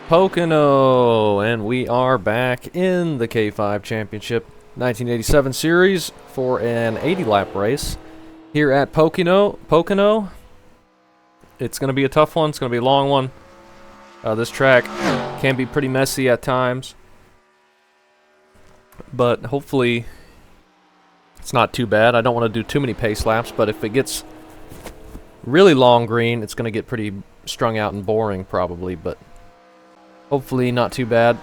Pocono, and we are back in the K5 Championship 1987 series for an 80-lap race here at Pocono. It's going to be a tough one. It's going to be a long one. This track can be pretty messy at times, but hopefully it's not too bad. I don't want to do too many pace laps, but if it gets really long green, it's going to get pretty strung out and boring probably, but hopefully not too bad.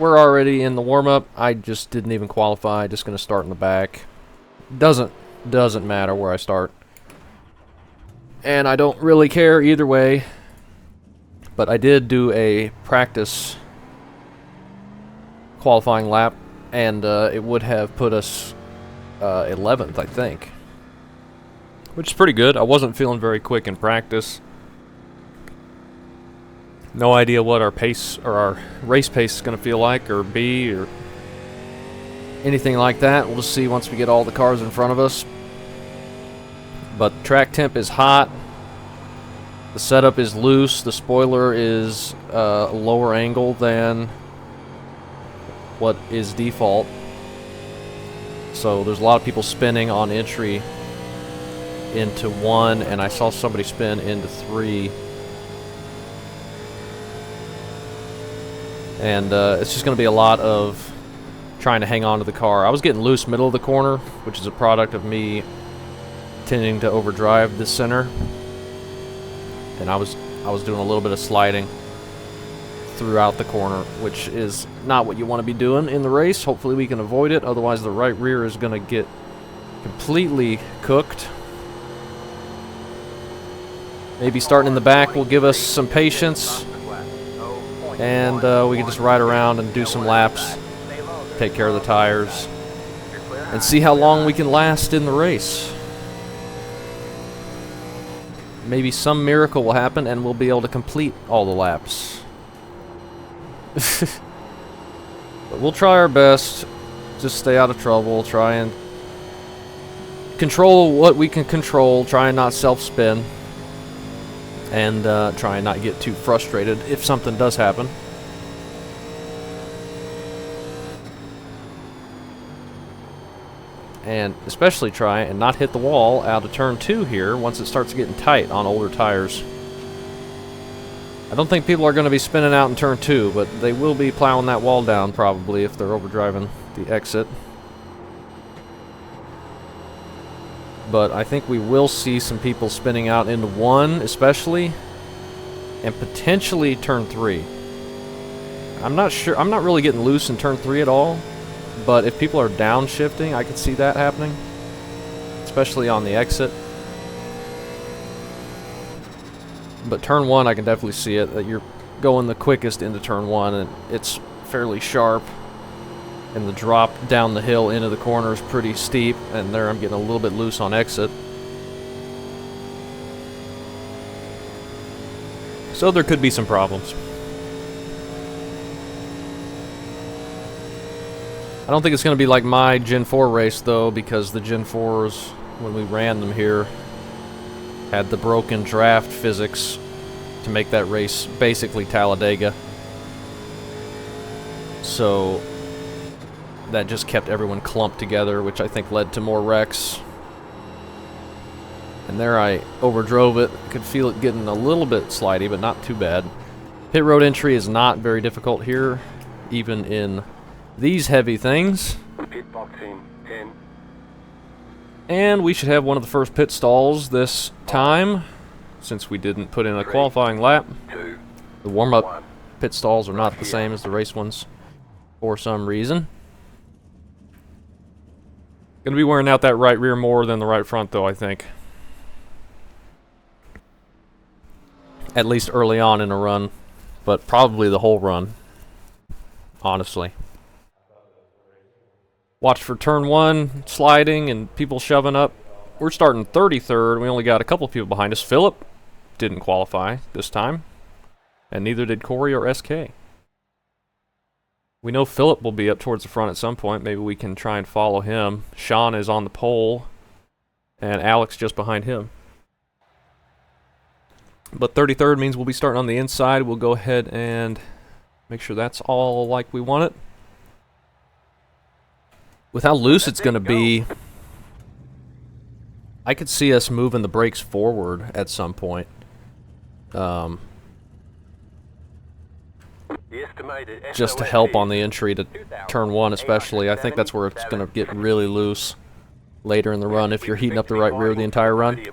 We're already in the warm-up. I just didn't even qualify. Just going to start in the back. Doesn't matter where I start. And I don't really care either way. But I did do a practice qualifying lap, and it would have put us 11th, I think. Which is pretty good. I wasn't feeling very quick in practice. No idea what our pace or our race pace is going to feel like or be or anything like that. We'll just see once we get all the cars in front of us. But track temp is hot. The setup is loose. The spoiler is a lower angle than what is default. So there's a lot of people spinning on entry into 1, and I saw somebody spin into 3. And it's just going to be a lot of trying to hang on to the car. I was getting loose middle of the corner, which is a product of me tending to overdrive the center. And I was doing a little bit of sliding throughout the corner, which is not what you want to be doing in the race. Hopefully we can avoid it, otherwise the right rear is going to get completely cooked. Maybe starting in the back will give us some patience. And we can just ride around and do some laps, take care of the tires, and see how long we can last in the race. Maybe some miracle will happen and we'll be able to complete all the laps. But we'll try our best, just stay out of trouble, try and control what we can control, try and not self-spin. And try and not get too frustrated if something does happen. And especially try and not hit the wall out of turn 2 here once it starts getting tight on older tires. I don't think people are going to be spinning out in turn 2, but they will be plowing that wall down probably if they're overdriving the exit. But I think we will see some people spinning out into 1 especially, and potentially turn 3. I'm not sure. I'm not really getting loose in turn 3 at all, but if people are downshifting, I could see that happening, especially on the exit. But turn 1, I can definitely see it, that you're going the quickest into turn 1, and it's fairly sharp. And the drop down the hill into the corner is pretty steep, and there I'm getting a little bit loose on exit. So there could be some problems. I don't think it's going to be like my Gen 4 race, though, because the Gen 4s, when we ran them here, had the broken draft physics to make that race basically Talladega. So that just kept everyone clumped together, which I think led to more wrecks. And there I overdrove it. Could feel it getting a little bit slidey, but not too bad. Pit road entry is not very difficult here, even in these heavy things. Pit box in 10. And we should have one of the first pit stalls this time, since we didn't put in a qualifying lap. 2. The warm-up pit stalls are not the same as the race ones for some reason. Gonna be wearing out that right rear more than the right front, though, I think. At least early on in a run, but probably the whole run, honestly. Watch for turn 1, sliding, and people shoving up. We're starting 33rd. We only got a couple people behind us. Phillip didn't qualify this time, and neither did Corey or SK. We know Phillip will be up towards the front at some point. Maybe we can try and follow him. Sean is on the pole, and Alex just behind him. But 33rd means we'll be starting on the inside. We'll go ahead and Make sure that's all like we want it. With how loose it's going to be, I could see us moving the brakes forward at some point. Just to help on the entry to turn 1 especially. I think that's where it's going to get really loose later in the run if you're heating up the right rear the entire run.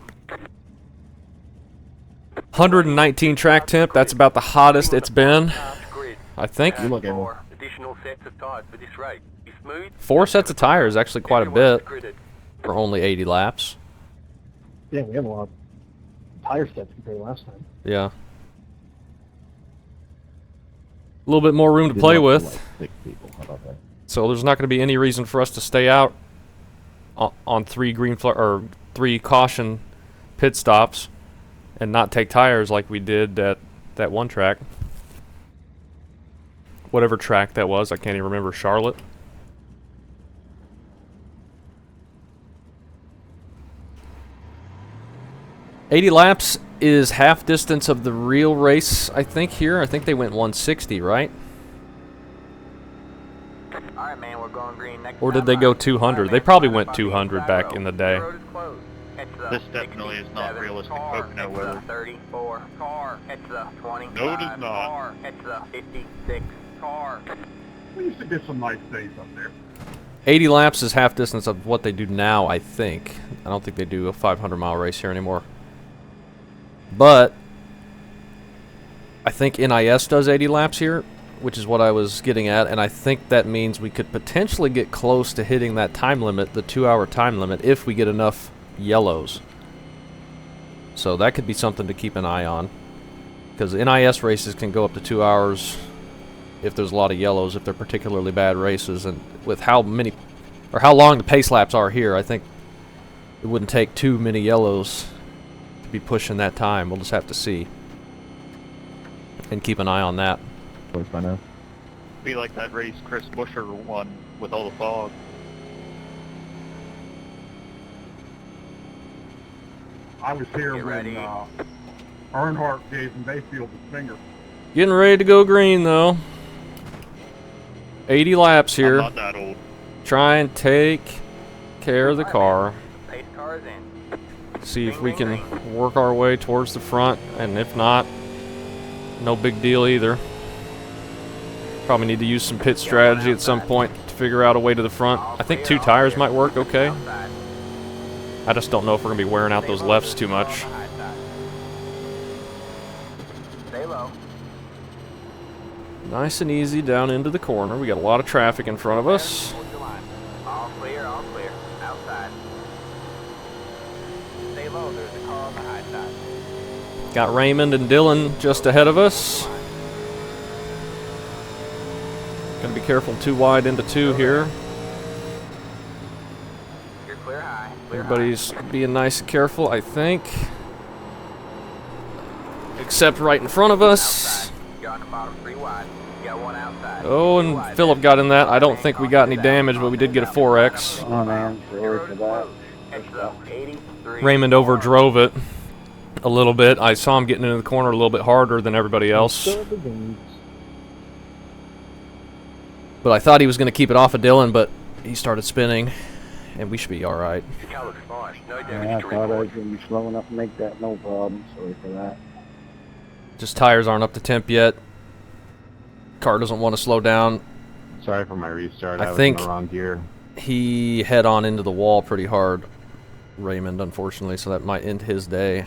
119 track temp, that's about the hottest it's been, I think. 4 sets of tires, actually quite a bit for only 80 laps. Yeah, we have a lot of tire sets compared to last time. Yeah. A little bit more room to play with. Like 6 people. How about that? So there's not going to be any reason for us to stay out on 3 caution pit stops and not take tires like we did at that one track. Whatever track that was, I can't even remember. Charlotte. $80 laps is half distance of the real race, I think, here. I think they went 160, right? Alright, man, we're going green. Or did they go 200? They probably went 200 back in the day. This definitely is not realistic Pocono weather. 34 car. It's the 25. No, it is not. Car. It's the 56 car. We used to get some nice days up there. 80 laps is half distance of what they do now, I think. I don't think they do a 500-mile race here anymore. But I think NIS does 80 laps here, which is what I was getting at, and I think that means we could potentially get close to hitting that time limit, the 2-hour time limit, if we get enough yellows. So that could be something to keep an eye on, because NIS races can go up to 2 hours if there's a lot of yellows, if they're particularly bad races, and with how many or how long the pace laps are here, I think it wouldn't take too many yellows to be pushing that time. We'll just have to see and keep an eye on that. Close by now. Be like that race Chris Buescher won with all the fog. I was here Get when ready. Earnhardt gave Mayfield the finger. Getting ready to go green though. 80 laps I'm here. not that old. Try and take care of the car. Pace cars in. See if we can work our way towards the front, and if not, no big deal either. Probably need to use some pit strategy at some point to figure out a way to the front. I think 2 tires might work okay. I just don't know if we're going to be wearing out those lefts too much. Stay low. Nice and easy down into the corner. We got a lot of traffic in front of us. Hold your line. All clear, all clear. Outside. Stay low, there's a car on the high side. Got Raymond and Dylan just ahead of us. Gonna be careful, too wide into 2 here. You're clear high. Clear Everybody's being nice and careful, I think. Except right in front of us. You're on the bottom 3 wide. You got 1 outside. Oh, and Philip got in that. I don't think we got any damage, but we did get a 4X. Oh man, sorry for that. It's the 83. Raymond overdrove it a little bit. I saw him getting into the corner a little bit harder than everybody else. But I thought he was going to keep it off of Dylan, but he started spinning, and we should be all right. The car looks fine. No Yeah, I damage to thought I report. was going to be slow enough to make that no problem. Sorry for that. Just tires aren't up to temp yet. Car doesn't want to slow down. Sorry for my restart. I I was think- in the wrong gear. He head on into the wall pretty hard, Raymond, unfortunately, so that might end his day.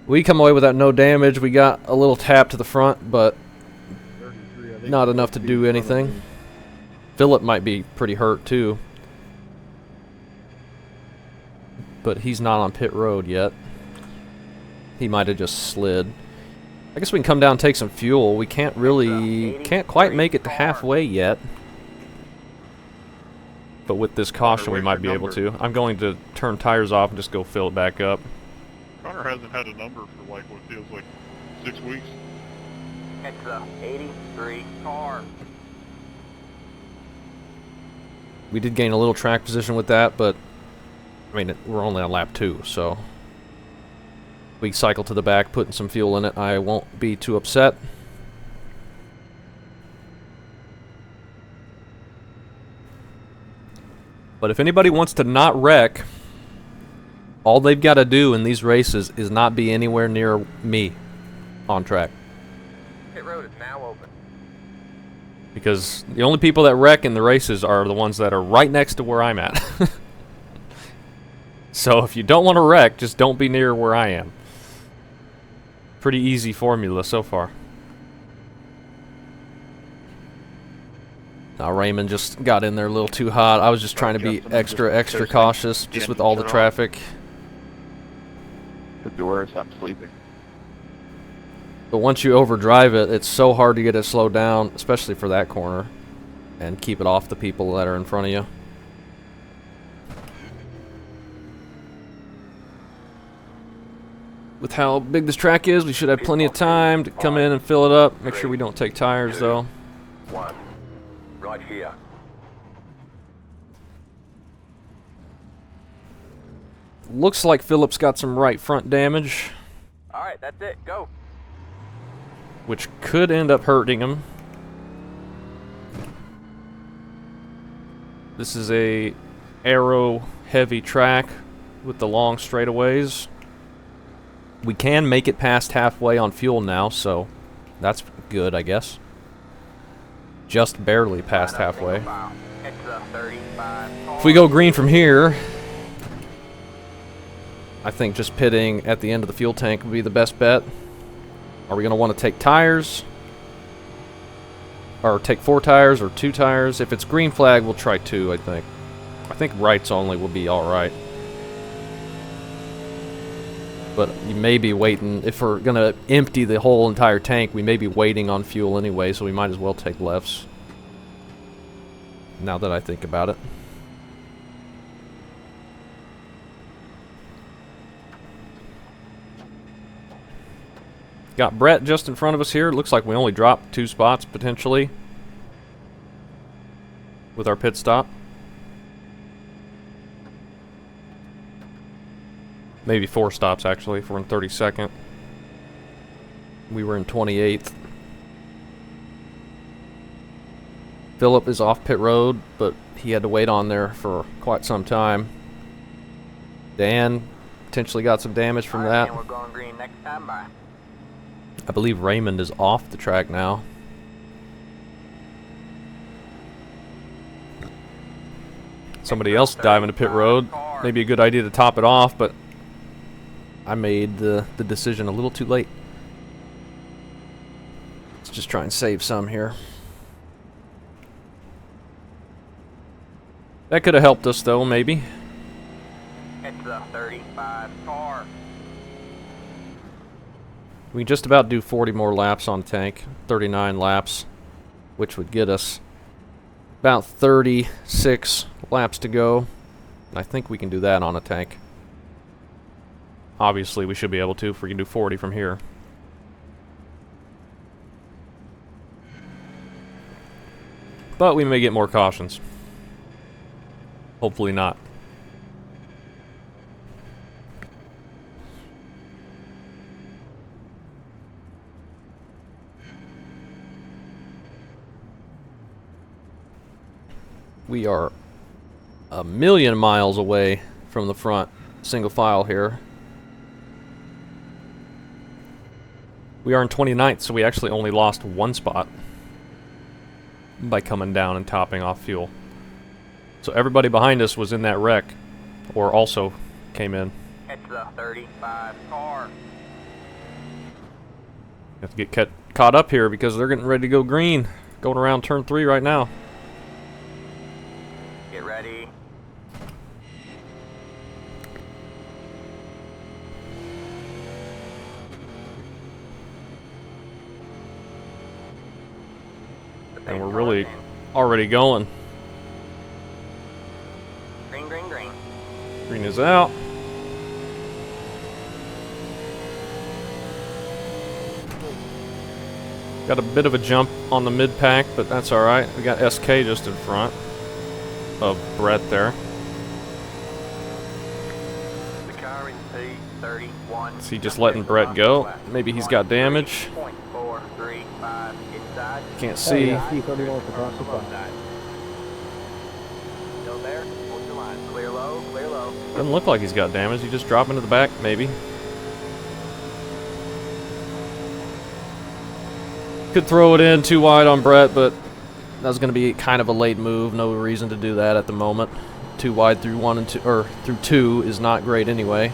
We come away without no damage. We got a little tap to the front, but not enough to do anything. Philip might be pretty hurt too, but he's not on pit road yet. He might have just slid. I guess we can come down and take some fuel. We can't quite make it to halfway yet. But with this caution, we might be able to. I'm going to turn tires off and just go fill it back up. Connor hasn't had a number for like what feels like 6 weeks. It's the 83 car. We did gain a little track position with that, but I mean, we're only on lap 2, so we cycle to the back, putting some fuel in it. I won't be too upset. But if anybody wants to not wreck, all they've got to do in these races is not be anywhere near me on track. Pit road is now open. Because the only people that wreck in the races are the ones that are right next to where I'm at. So if you don't want to wreck, just don't be near where I am. Pretty easy formula so far. Now Raymond just got in there a little too hot. I was just trying to be extra cautious just with all the traffic. Could be worse. I'm sleeping. But once you overdrive it, it's so hard to get it slowed down, especially for that corner, and keep it off the people that are in front of you. With how big this track is, we should have plenty of time to come in and fill it up. Make sure we don't take tires, though. 1. Right here. Looks like Philip's got some right front damage, Alright, that's it. Go. which could end up hurting him. This is a aero-heavy track with the long straightaways. We can make it past halfway on fuel now, so that's good, I guess. Just barely past halfway. Extra 35. If we go green from here, I think just pitting at the end of the fuel tank would be the best bet. Are we going to want to take tires? Or take 4 tires or 2 tires? If it's green flag, we'll try 2, I think. I think rights only will be alright. But you may be waiting, if we're going to empty the whole entire tank, we may be waiting on fuel anyway, so we might as well take lefts. Now that I think about it. Got Brett just in front of us here. It looks like we only dropped 2 spots, potentially, with our pit stop. Maybe 4 stops, actually, if we're in 32nd. We were in 28th. Philip is off pit road, but he had to wait on there for quite some time. Dan potentially got some damage from that. And we're going green next time. Bye. I believe Raymond is off the track now. Somebody else diving to pit road. Maybe a good idea to top it off, but I made the decision a little too late. Let's just try and save some here. That could have helped us, though, maybe. It's a 35 car. We can just about do 40 more laps on the tank. 39 laps, which would get us about 36 laps to go. And I think we can do that on a tank. Obviously, we should be able to if we can do 40 from here. But we may get more cautions. Hopefully not. We are a million miles away from the front single file here. We are in 29th, so we actually only lost 1 spot by coming down and topping off fuel. So everybody behind us was in that wreck, or also came in. It's a 35 car. Have to get caught up here because they're getting ready to go green. Going around turn 3 right now. Get ready. And we're really already going. Green, green, green. Green is out. Got a bit of a jump on the mid-pack, but that's alright. We got SK just in front of Brett there. The car in P31. Is he just letting Brett go? Maybe he's got damage. 0.435 inside. Can't Oh, see. yeah, P31 across the front. Still there? Hold your Clear low. Doesn't look like he's got damage. He just dropped into the back, maybe. Could throw it in too wide on Brett, but that was going to be kind of a late move. No reason to do that at the moment. Too wide through 1 and 2, or through 2 is not great anyway.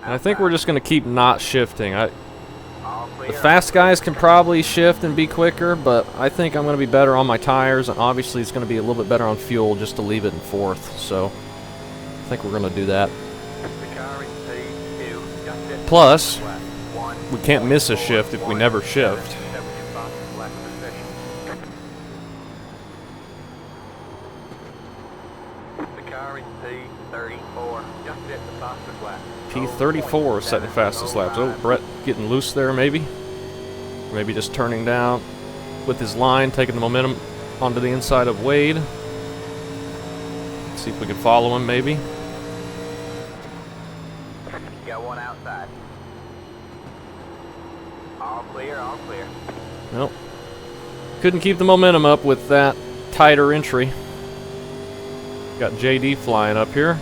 And I think we're just going to keep not shifting. All The clear. fast guys can probably shift and be quicker, but I think I'm going to be better on my tires, and obviously it's going to be a little bit better on fuel just to leave it in 4th, so I think we're going to do that. The car in P2. Just hit Plus, left. 1. we can't miss a shift if we never shift. That was your fastest lap position. The car in P34. Just hit the fastest lap. P34 is setting fastest laps. Oh, Brett getting loose there, maybe. Maybe just turning down with his line, taking the momentum onto the inside of Wade. See if we can follow him, maybe. Got one outside. All clear, all clear. Nope. Couldn't keep the momentum up with that tighter entry. Got JD flying up here.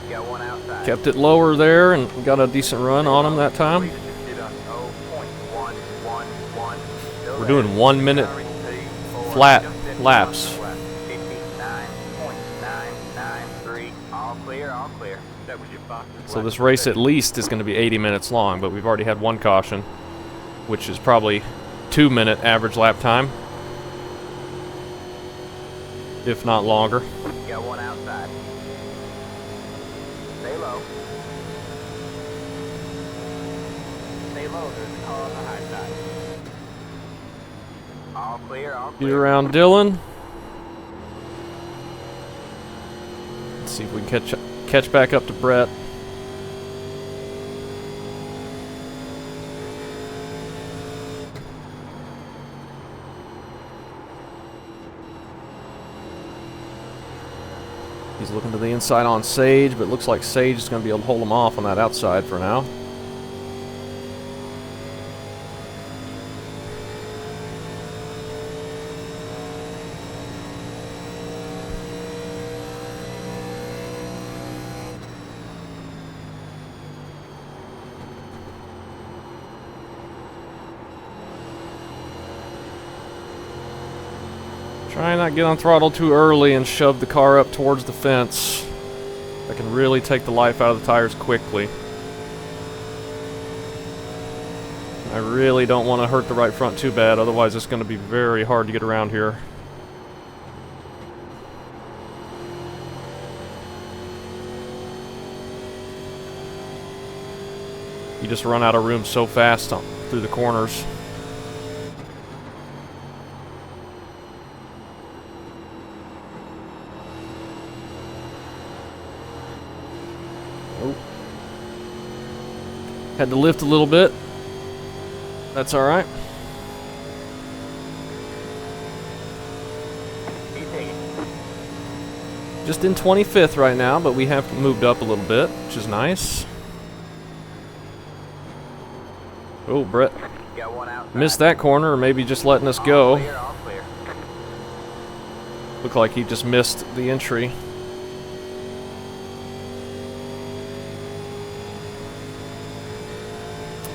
Got one outside. Kept it lower there and got a decent run on him that time. Just hit us. 0.111. Still We're there. doing 1 minute Car in P4. flat Just hit the laps. fastest lap. 59.993. All clear, all clear. That was your fastest So lap this race at position. least is going to be 80 minutes long, but we've already had one caution, which is probably 2-minute average lap time, if not longer. Got one outside. Stay low. Stay low, there's a car on the high side. All clear, all Get clear. around Dylan. Let's see if we can catch back up to Brett. He's looking to the inside on Sage, but it looks like Sage is going to be able to hold him off on that outside for now. Try not get on throttle too early and shove the car up towards the fence. That can really take the life out of the tires quickly. I really don't want to hurt the right front too bad, otherwise it's going to be very hard to get around here. You just run out of room so fast through the corners. Oh. Had to lift a little bit. That's all right. You take it. Just in 25th right now, but we have moved up a little bit, which is nice. Oh, Brett Got one outside. missed that corner, or maybe just letting us All go. clear, all clear. Looked like he just missed the entry.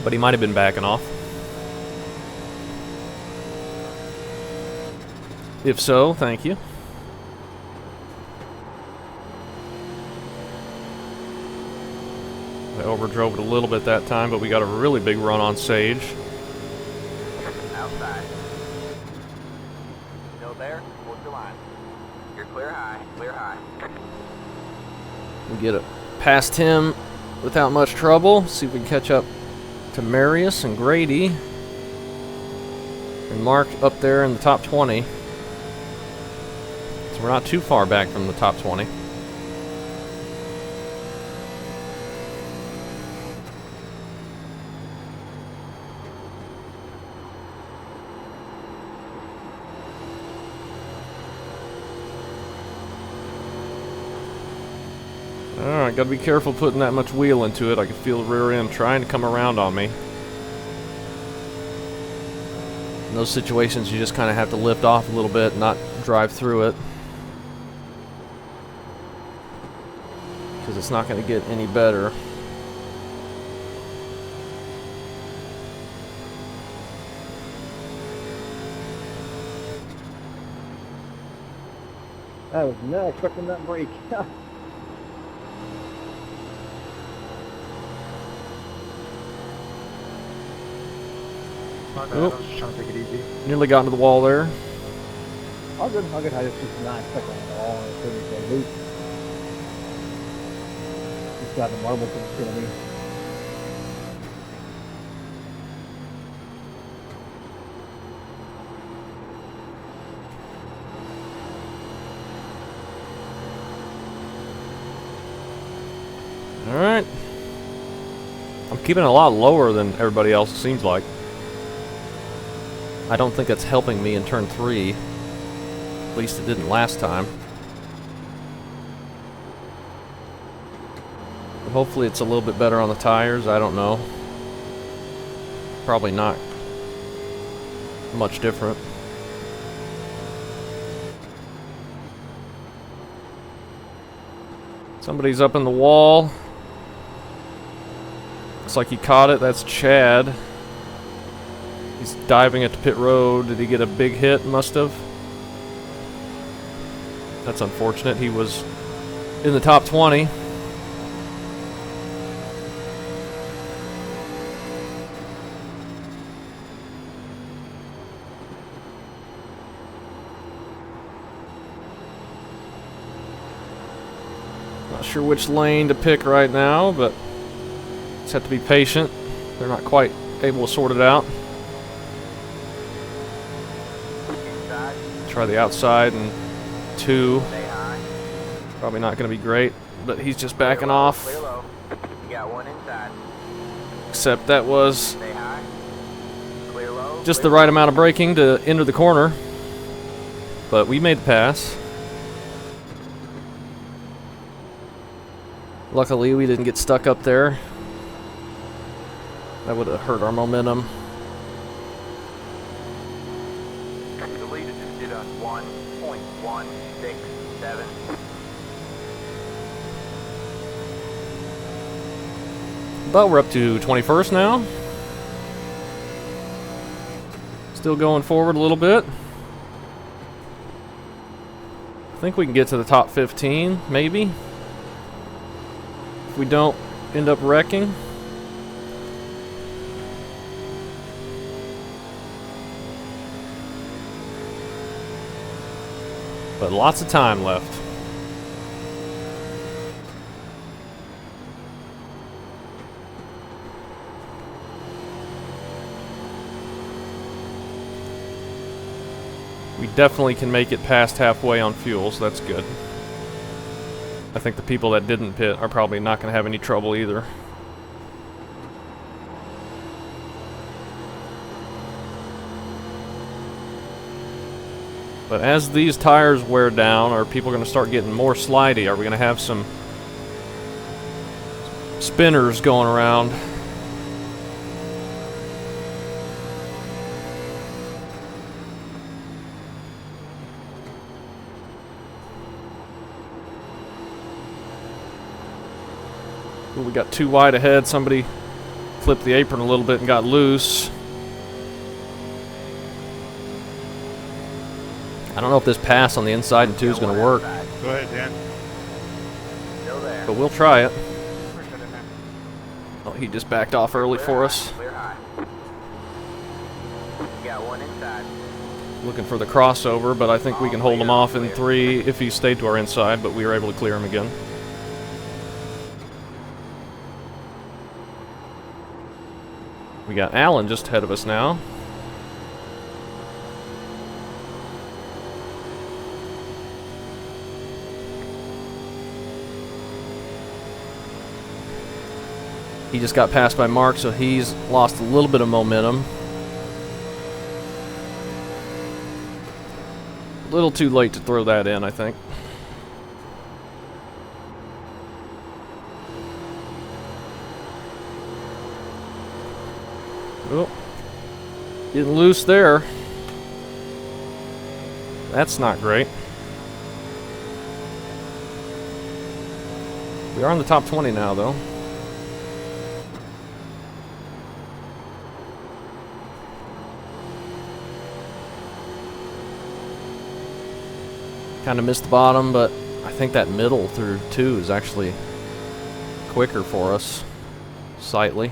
But he might have been backing off. If so, thank you. I overdrove it a little bit that time, but we got a really big run on Sage. Outside. Still there? Hold your line. You're clear high, clear high. We get it past him without much trouble. See if we can catch up to Marius and Grady. And Mark up there in the top 20. So we're not too far back from the top 20. Alright, gotta be careful putting that much wheel into it. I can feel the rear end trying to come around on me. In those situations, you just kind of have to lift off a little bit, not drive through it. Because it's not going to get any better. I was not expecting that break. Oop. I was just trying to take it easy. Nearly got into the wall there. All good, all good. I just not expecting it at all. And it couldn't get loose. Just got the marble to the skin of me. Alright. I'm keeping it a lot lower than everybody else, it seems like. I don't think that's helping me in turn 3. At least it didn't last time. But hopefully it's a little bit better on the tires, I don't know. Probably not much different. Somebody's up in the wall. Looks like he caught it. That's Chad. He's diving at the pit road. Did he get a big hit? Must have. That's unfortunate. He was in the top 20. Not sure which lane to pick right now, but just have to be patient. They're not quite able to sort it out. Inside. Try the outside and 2. Stay high. Probably not going to be great, but he's just Clear backing low, off. Clear low. You got one inside. Except that was Stay high. Clear low. just clear the right amount of braking to enter the corner. But we made the pass. Luckily, we didn't get stuck up there. That would have hurt our momentum. The leader just did a 1.167. But we're up to 21st now. Still going forward a little bit. I think we can get to the top 15, maybe. If we don't end up wrecking. But lots of time left. We definitely can make it past halfway on fuel, so that's good. I think the people that didn't pit are probably not going to have any trouble either. But as these tires wear down, are people going to start getting more slidey? Are we going to have some spinners going around? Ooh, we got too wide ahead. Somebody flipped the apron a little bit and got loose. I don't know if this pass on the inside and 2 is going to work, Go ahead, Dan. Still there. but we'll try it. Oh, he just backed off early Clear for high, us. Clear high. You got one inside. Looking for the crossover, but I think we can hold him off in 3 if he stayed to our inside, but we were able to clear him again. We got Allen just ahead of us now. He just got passed by Mark, so he's lost a little bit of momentum. A little too late to throw that in, I think. Oh, getting loose there. That's not great. We are in the top 20 now, though. Kind of missed the bottom, but I think that middle through 2 is actually quicker for us, slightly.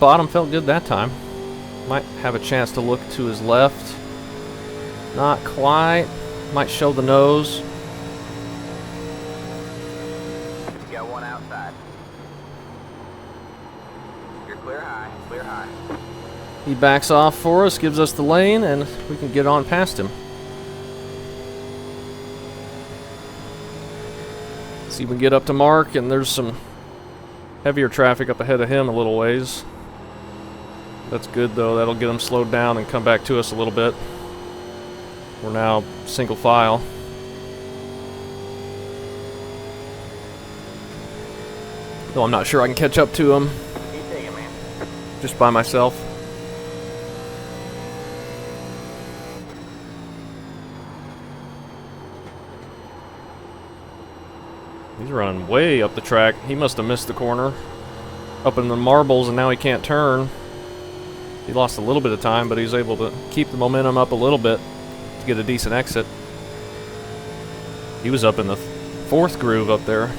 Bottom felt good that time. Might have a chance to look to his left. Not quite. Might show the nose. Got one outside. You're clear high, clear high. He backs off for us, gives us the lane, and we can get on past him. See if we can get up to Mark, and there's some heavier traffic up ahead of him a little ways. That's good though, that'll get him slowed down and come back to us a little bit. We're now single file. Though I'm not sure I can catch up to him Keep digging, man. just by myself. He's running way up the track. He must have missed the corner. Up in the marbles, and now he can't turn. He lost a little bit of time, but he's able to keep the momentum up a little bit to get a decent exit. He was up in the 4th groove up there.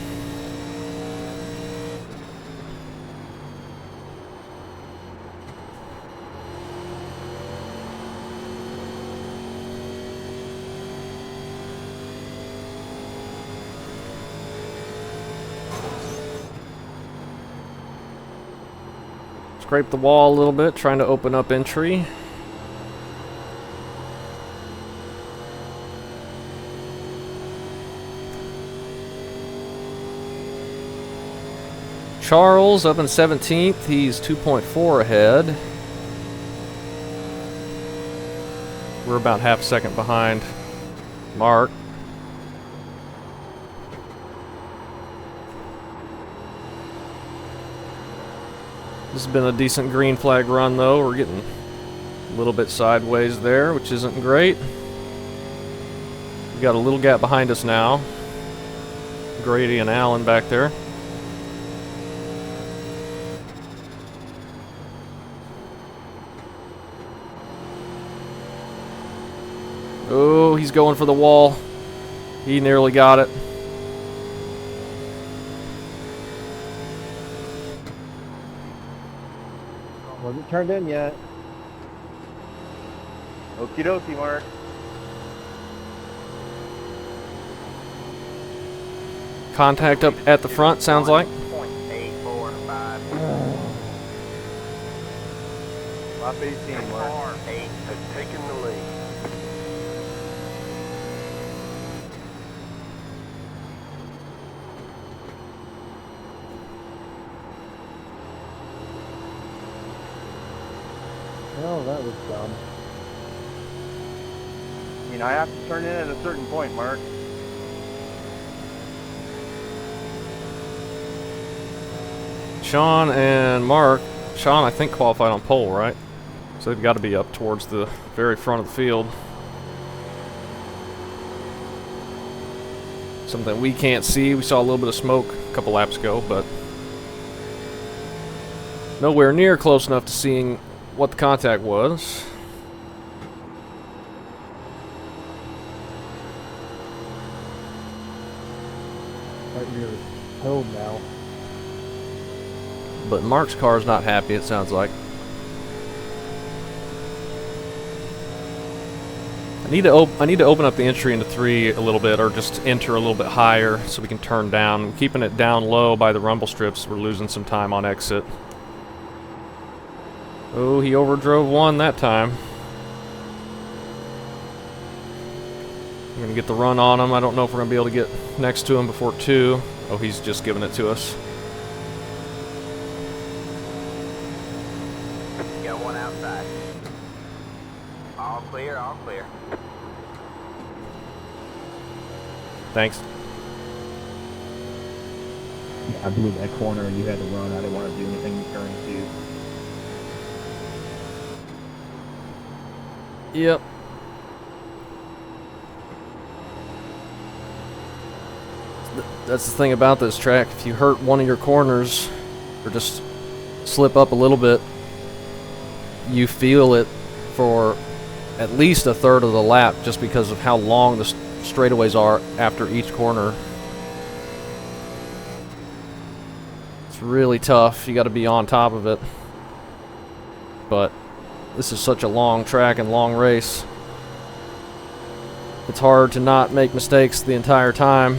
Scrape the wall a little bit, trying to open up entry. Charles up in 17th, he's 2.4 ahead. We're about half a second behind Mark. This has been a decent green flag run though. We're getting a little bit sideways there, which isn't great. We got a little gap behind us now. Grady and Allen back there. Oh, he's going for the wall. He nearly got it. Wasn't turned in yet. Okie dokie, Mark. Contact up at the front, sounds like. .845. Lap 18, Mark. 8 has taken the lead. Oh, that was dumb. I mean, I have to turn in at a certain point, Mark. Sean and Mark. Sean, I think, qualified on pole, right? So they've got to be up towards the very front of the field. Something we can't see. We saw a little bit of smoke a couple laps ago, but nowhere near close enough to seeing what the contact was. Right near home now. But Mark's car's not happy, it sounds like. I need to open up the entry into 3 a little bit, or just enter a little bit higher so we can turn down. Keeping it down low by the rumble strips, we're losing some time on exit. Oh, he overdrove 1 that time. I'm gonna get the run on him. I don't know if we're gonna be able to get next to him before 2. Oh, he's just giving it to us. Got one outside. All clear, all clear. Thanks. I blew that corner and you had to run. I didn't want to do anything to turn to. Yep. That's the thing about this track. If you hurt one of your corners, or just slip up a little bit, you feel it for at least a third of the lap, just because of how long the straightaways are after each corner. It's really tough. You got to be on top of it. But this is such a long track and long race. It's hard to not make mistakes the entire time.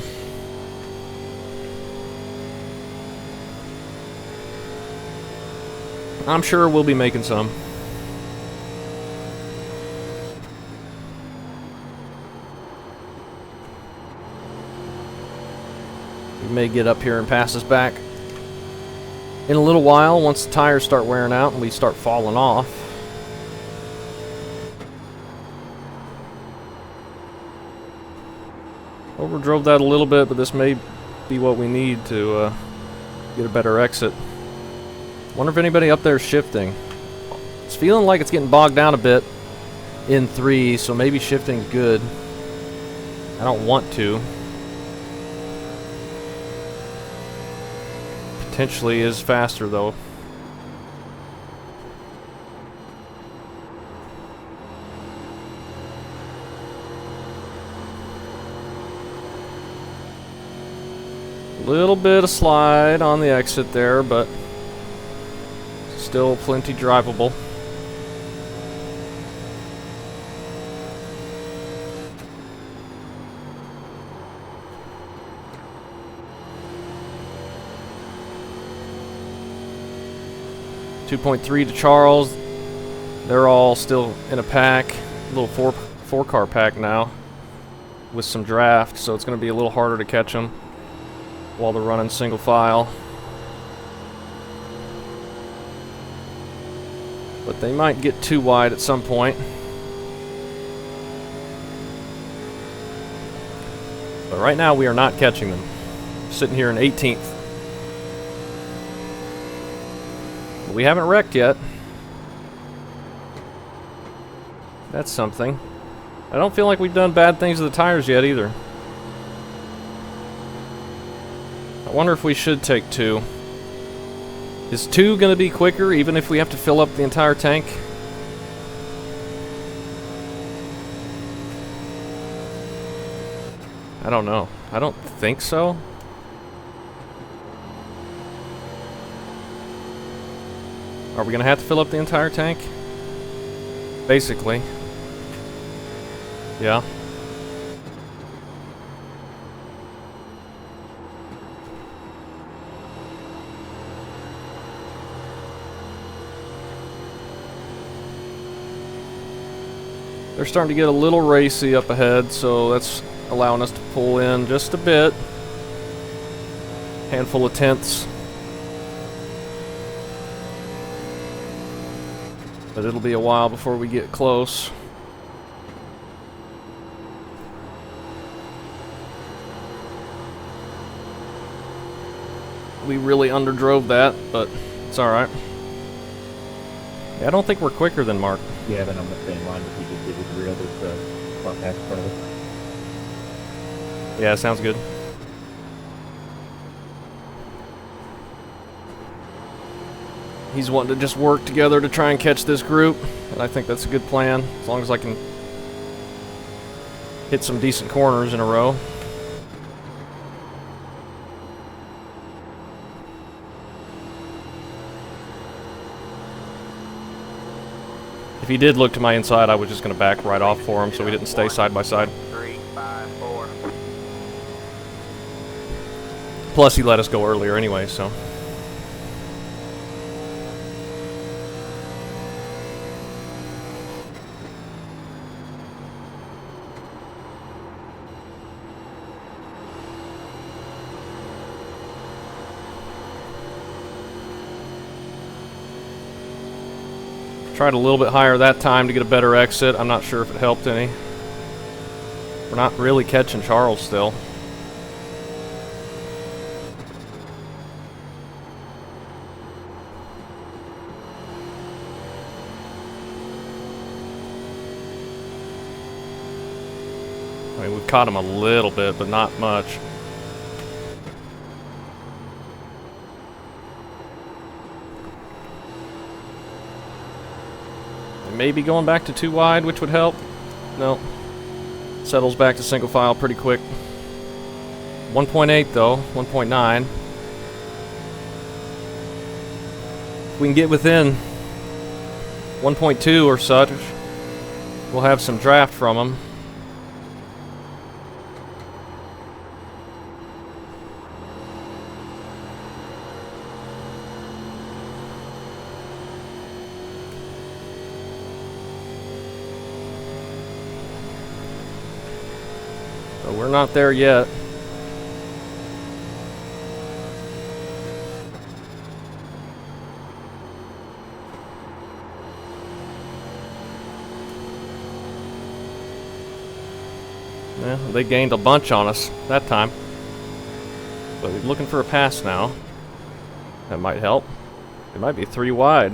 I'm sure we'll be making some. We may get up here and pass us back in a little while once the tires start wearing out and we start falling off. Overdrove that a little bit, but this may be what we need to get a better exit. Wonder if anybody up there is shifting. It's feeling like it's getting bogged down a bit in 3, so maybe shifting's good. I don't want to. Potentially is faster though. Little bit of slide on the exit there, but still plenty drivable. .3 to Charles. They're all still in a pack, a little four car pack now, with some draft, so it's going to be a little harder to catch them while they're running single file. But they might get too wide at some point. But right now we are not catching them. Sitting here in 18th. But we haven't wrecked yet. That's something. I don't feel like we've done bad things to the tires yet either. I wonder if we should take 2. Is 2 going to be quicker even if we have to fill up the entire tank? I don't know. I don't think so. Are we going to have to fill up the entire tank? Basically. Yeah. They're starting to get a little racy up ahead, so that's allowing us to pull in just a bit. Handful of tenths. But it'll be a while before we get close. We really underdrove that, but it's alright. Yeah, I don't think we're quicker than Mark. Yeah, but I'm the same line that he just did with the real front half front of us. Yeah, sounds good. He's wanting to just work together to try and catch this group, and I think that's a good plan, as long as I can hit some decent corners in a row. If he did look to my inside, I was just going to back right off for him so we didn't stay side by side. 354. Plus, he let us go earlier anyway, so. Tried a little bit higher that time to get a better exit. I'm not sure if it helped any. We're not really catching Charles still. I mean, we've caught him a little bit, but not much. Maybe going back to 2 wide, which would help. No. Settles back to single file pretty quick. 1.8 though, 1.9. If we can get within 1.2 or such, we'll have some draft from him. But we're not there yet. Yeah, they gained a bunch on us that time. But we're looking for a pass now. That might help. It might be 3 wide.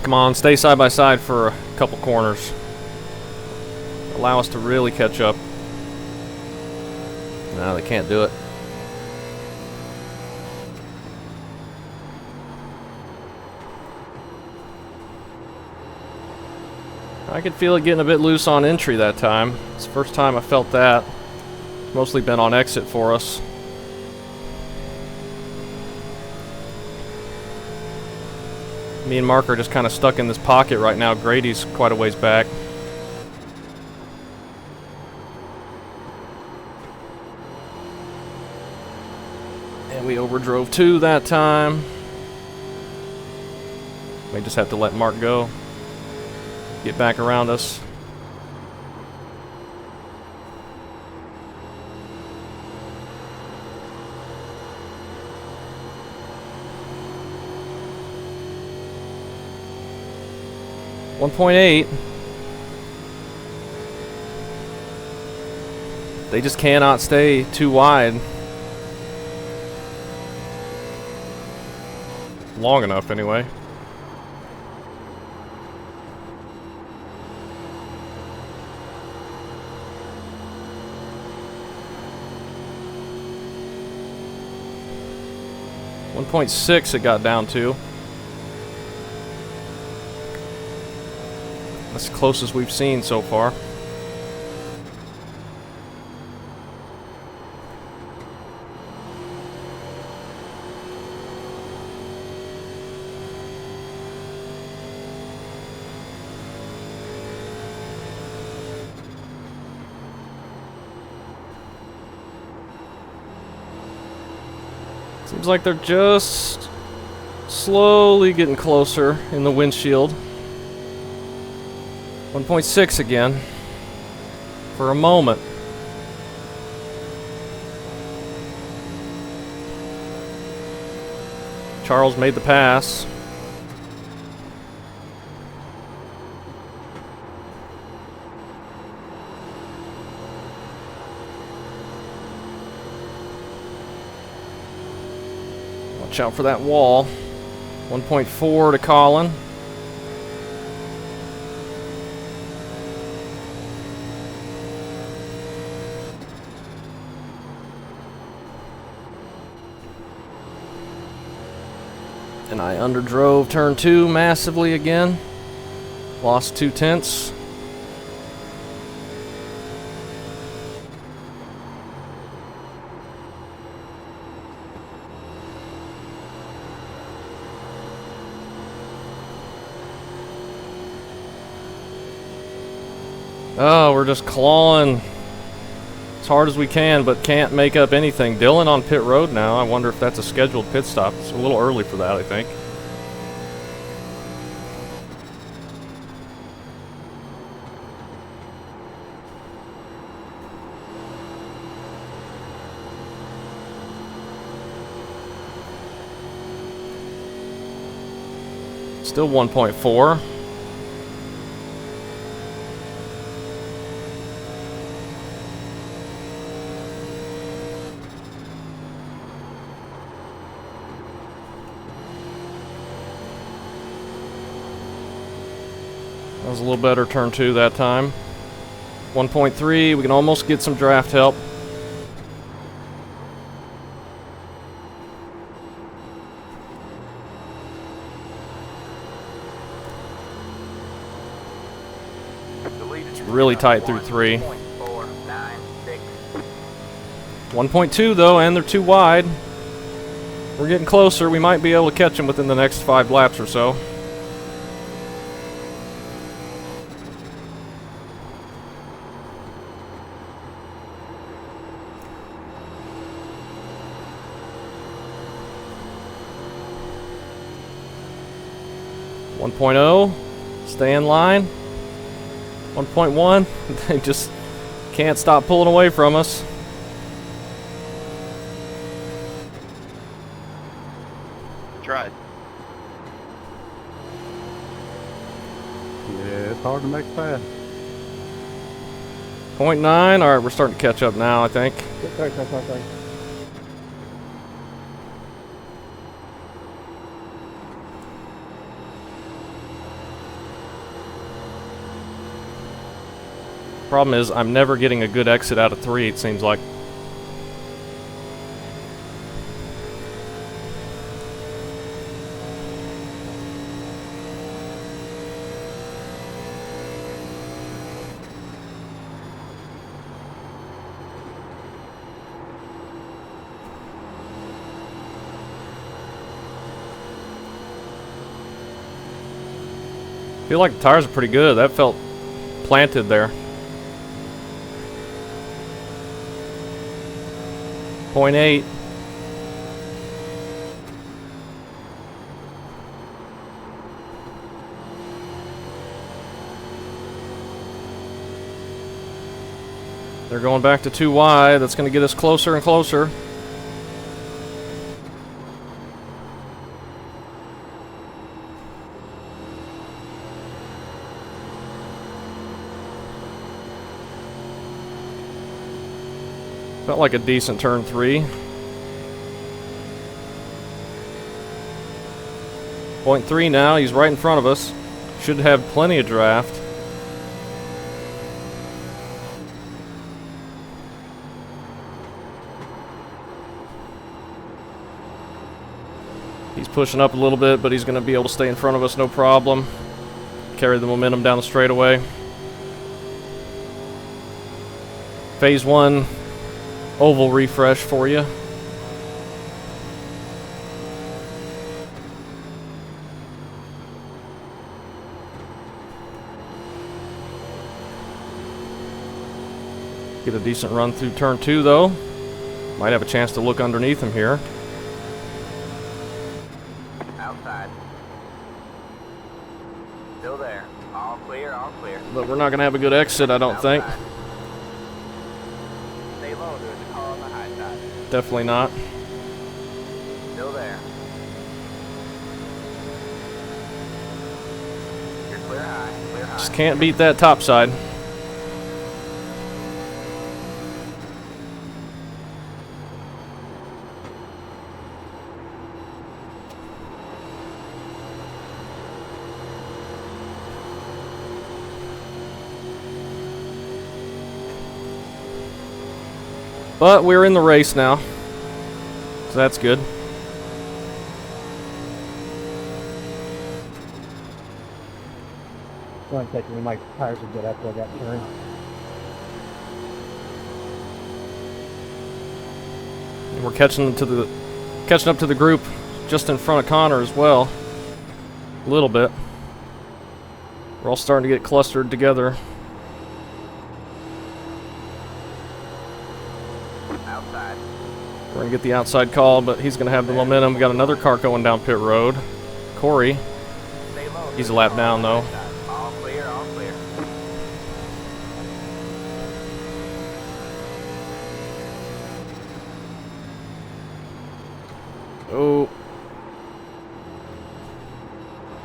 Come on, stay side by side for a couple corners. Allow us to really catch up. No, they can't do it. I could feel it getting a bit loose on entry that time. It's the first time I felt that. Mostly been on exit for us. Me and Mark are just kind of stuck in this pocket right now. Grady's quite a ways back. And we overdrove 2 that time. We just have to let Mark go. Get back around us. .8. They just cannot stay too wide long enough anyway. .6 it got down to. That's the closest we've seen so far. Seems like they're just slowly getting closer in the windshield. 1.6 again. For a moment. Charles made the pass. Watch out for that wall. 1.4 to Colin. And I underdrove turn 2 massively again. Lost 2/10. Oh, we're just clawing as hard as we can, but can't make up anything. Dylan on pit road now. I wonder if that's a scheduled pit stop. It's a little early for that, I think. Still 1.4. That was a little better turn 2 that time. 1.3, we can almost get some draft help. It's really tight through 3. 1.2 though, and they're too wide. We're getting closer. We might be able to catch them within the next 5 laps or so. Stay in line. 1.1, they just can't stop pulling away from us. Tried. Yeah, it's hard to make fast. 0.9, alright, we're starting to catch up now, I think. Sorry. Problem is, I'm never getting a good exit out of 3, it seems like. I feel like the tires are pretty good. That felt planted there. 0.8. They're going back to 2 wide. That's going to get us closer and closer. Felt like a decent turn 3. 0.3 now, he's right in front of us. Should have plenty of draft. He's pushing up a little bit, but he's going to be able to stay in front of us no problem. Carry the momentum down the straightaway. Phase 1 oval refresh for you. Get a decent run through turn 2 though. Might have a chance to look underneath him here. Outside. Still there. All clear, all clear. But we're not going to have a good exit, I don't think. Stay low, there's a car on the high side. Definitely not. Still there. You're clear high, clear high. Just can't beat that top side. But we're in the race now, so that's good. One second, my tires will get after that turn. And we're catching up to the group just in front of Connor as well. A little bit. We're all starting to get clustered together. We're going to get the outside call, but he's going to have the momentum. We got another car going down pit road. Corey. He's a lap down, though. All clear, all clear. Oh.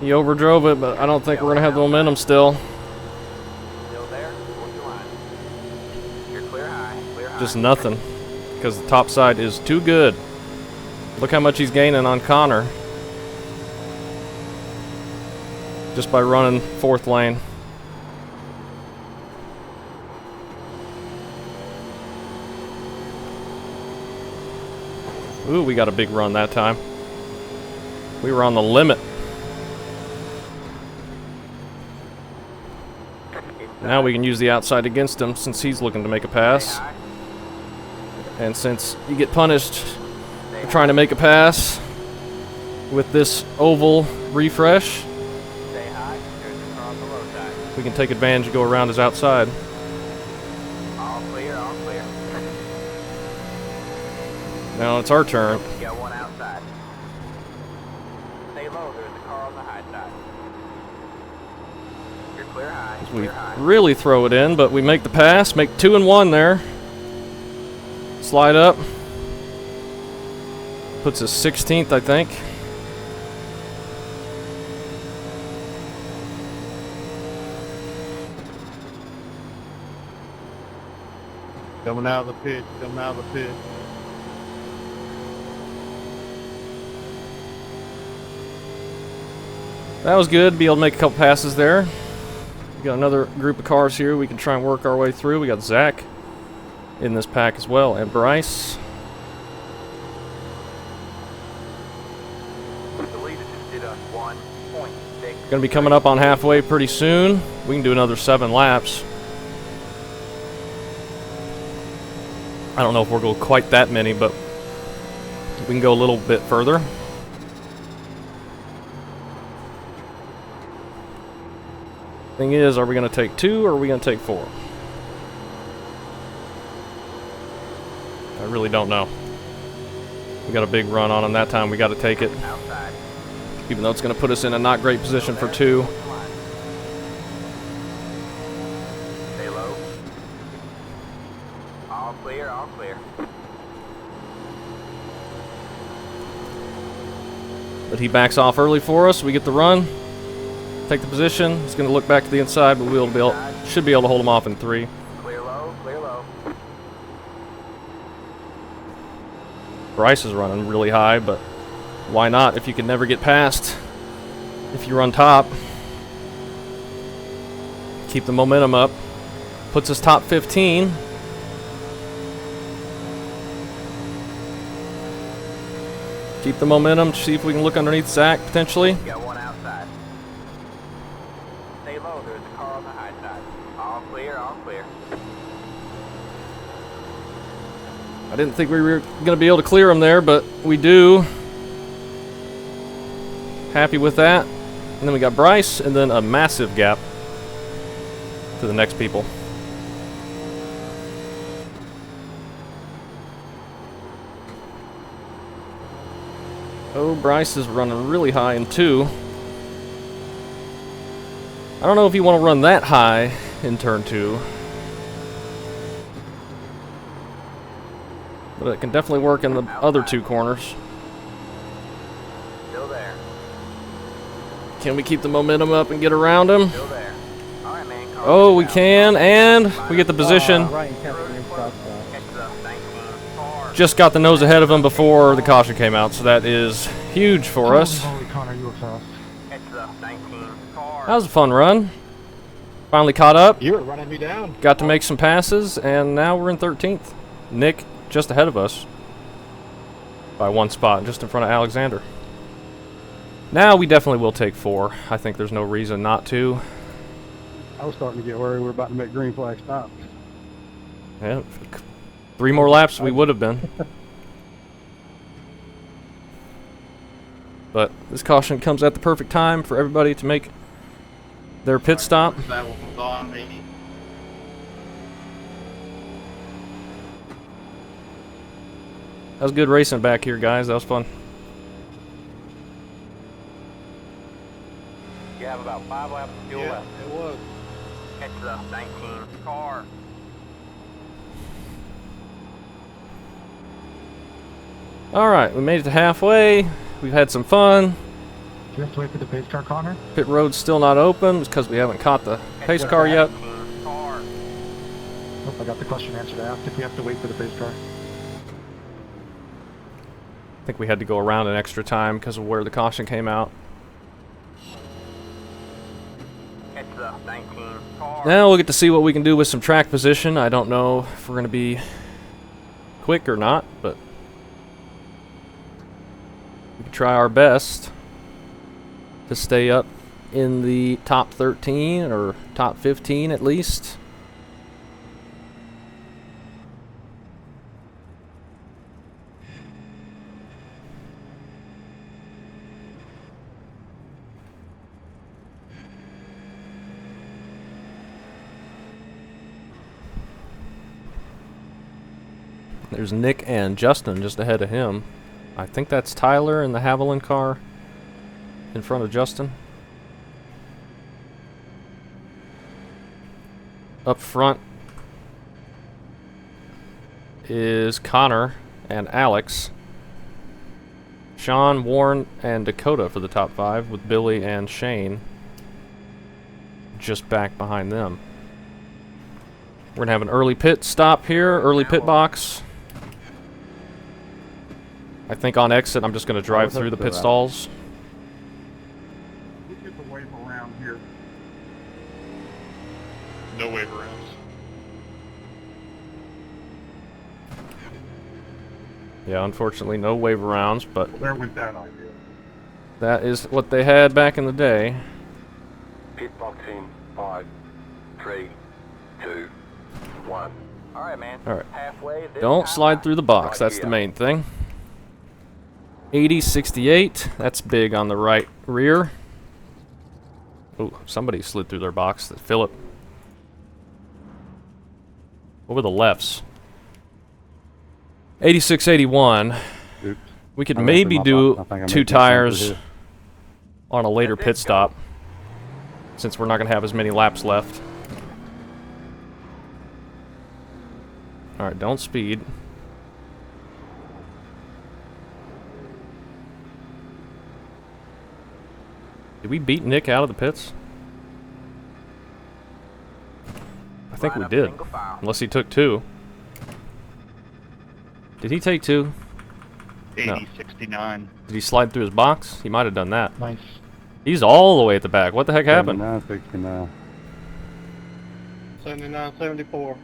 He overdrove it, but I don't think we're going to have the momentum still. Still there? What's your line? You're clear high, clear high. Just nothing, because the top side is too good. Look how much he's gaining on Connor. Just by running 4th lane. Ooh, we got a big run that time. We were on the limit. Now we can use the outside against him since he's looking to make a pass. And since you get punished for trying to make a pass with this oval refresh, Stay high. There's a car on the low side. we can take advantage and go around his outside. All clear, all clear. Now it's our turn. You got one outside. Stay low. There's a car on the high side. You're clear high, We clear high. really throw it in, but we make the pass, make 2 and 1 there. Slide up. Puts us 16th, I think. Coming out of the pit, coming out of the pit. That was good, be able to make a couple passes there. We got another group of cars here we can try and work our way through. We got Zach in this pack as well, and Bryce. The leader just did a 1.6. Gonna be coming up on halfway pretty soon. We can do another 7 laps. I don't know if we'll go quite that many, but we can go a little bit further. Thing is, are we going to take 2 or are we going to take 4? I really don't know. We got a big run on him that time. We got to take it. Outside. Even though it's going to put us in a not great position for 2. Stay low. All clear, all clear. But he backs off early for us. We get the run. Take the position. He's going to look back to the inside, but should be able to hold him off in 3. Clear low, clear low. Bryce is running really high, but why not if you can never get past? If you run top, keep the momentum up. Puts us top 15. Keep the momentum. See if we can look underneath Zach potentially. You got one outside. Stay low, there's a car on the high side. All clear, all clear. I didn't think we were going to be able to clear him there, but we do. Happy with that. And then we got Bryce, and then a massive gap to the next people. Oh, Bryce is running really high in 2. I don't know if you want to run that high in turn 2. But it can definitely work in the other 2 corners. Still there, Can we keep the momentum up and get around him? still there. Alright, man. car Oh, we out. can, and we get the position. Ryan kept it in stop. Catch the 19 car. Just got the nose ahead of him before the caution came out, so that is huge for us. Holy Connor, you were fast. Catch the 19 car. That was a fun run. Finally caught up, You were running me down. got to make some passes, and now we're in 13th. Nick just ahead of us by 1 spot, just in front of Alexander. Now we definitely will take 4. I think there's no reason not to. I was starting to get worried. We're about to make green flag stops. Yeah, 3 more laps we would have been. But this caution comes at the perfect time for everybody to make their pit stop. That was on me. That was good racing back here, guys. That was fun. You have about 5 laps of fuel left. it was. Catch the 19 car. Alright, we made it to halfway. We've had some fun. Do you have to wait for the pace car, Connor? Pit road's still not open because we haven't caught the pace car yet. 19 car. Nope, I got the question answered. I asked if we have to wait for the pace car. I think we had to go around an extra time because of where the caution came out. Catch the 19 car. Now we'll get to see what we can do with some track position. I don't know if we're going to be quick or not, but we can try our best to stay up in the top 13 or top 15 at least. There's Nick and Justin just ahead of him. I think that's Tyler in the Haviland car in front of Justin. Up front is Connor and Alex. Sean, Warren, and Dakota for the top 5, with Billy and Shane just back behind them. We're going to have an early pit stop here, early pit box. I think on exit I'm just going to drive through the pit stalls. You get the wave around here. No wave arounds. Yeah, unfortunately no wave rounds, but There went that idea. that is what they had back in the day. Pit box in 5, 3, 2, 1. Alright, man. Alright. Halfway. This Don't time slide through the box, Right that's the here. main thing. 80, 68, that's big on the right rear. Oh, somebody slid through their box. Philip. What were the lefts? 86, 81. Oops. We could I ran maybe through my do box. I think I 2 made that sound tires through here. on a later pit stop, since we're not going to have as many laps left. Alright, don't speed. Did we beat Nick out of the pits? I think Line we up did. single file. Unless he took 2. Did he take 2? 80, No. 69. Did he slide through his box? He might have done that. Nice. He's all the way at the back. What the heck happened? 79, 69. 79, 74.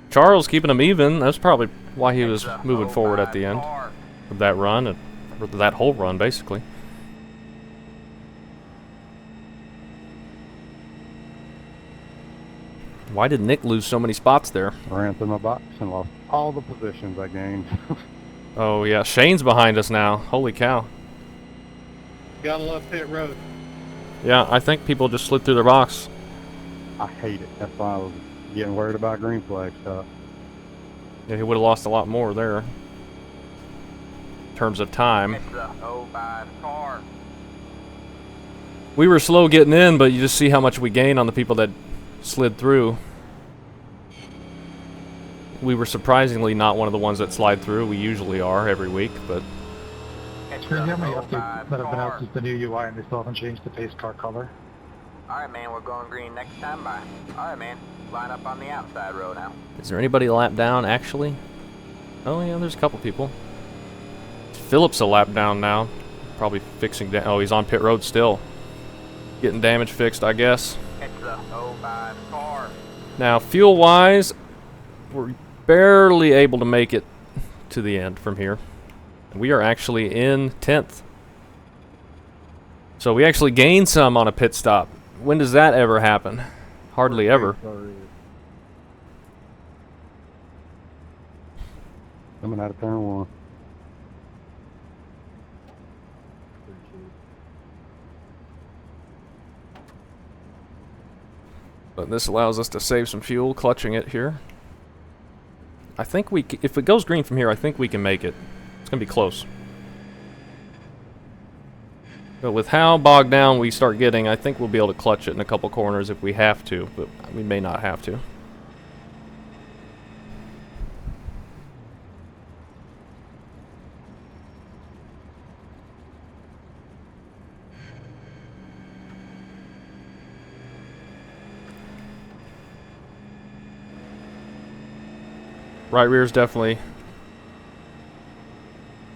Charles keeping him even. That's probably why he Catch was the moving forward at 05 the end car. of that run, or that whole run, basically. Why did Nick lose so many spots there? I ran through my box and lost all the positions I gained. Oh, yeah. Shane's behind us now. Holy cow. Gotta love pit road. Yeah, I think people just slid through their box. I hate it. That's why I was getting worried about green flag stuff. Yeah, he would have lost a lot more there. In terms of time. Catch the 05 car. We were slow getting in, but you just see how much we gained on the people that slid through. We were surprisingly not one of the ones that slide through. We usually are every week, but Catch the Crazy how many 05 updates that have been out car. since the new UI and they still haven't changed the pace car color. Alright, man, we're going green next time by. Alright, man, line up on the outside row now. is there anybody lap down actually? Oh yeah, there's a couple people. Philip's a lap down now. Probably fixing oh, he's on pit road still. Getting damage fixed, I guess. Catch the 05 car. Now, fuel-wise, we're barely able to make it to the end from here. We are actually in 10th. So we actually gained some on a pit stop. When does that ever happen? Hardly ever. Coming out of turn 1. But this allows us to save some fuel, clutching it here. I think if it goes green from here, I think we can make it. It's going to be close. But with how bogged down we start getting, I think we'll be able to clutch it in a couple corners if we have to, but we may not have to. Right rear is definitely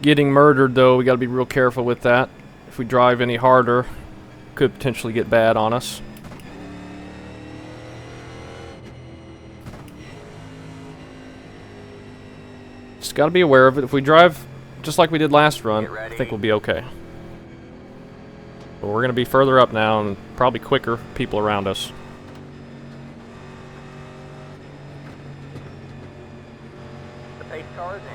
getting murdered, though. We got to be real careful with that. If we drive any harder, could potentially get bad on us. Just got to be aware of it. If we drive just like we did last run, I think we'll be okay. But we're going to be further up now and probably quicker people around us. Pace cars in.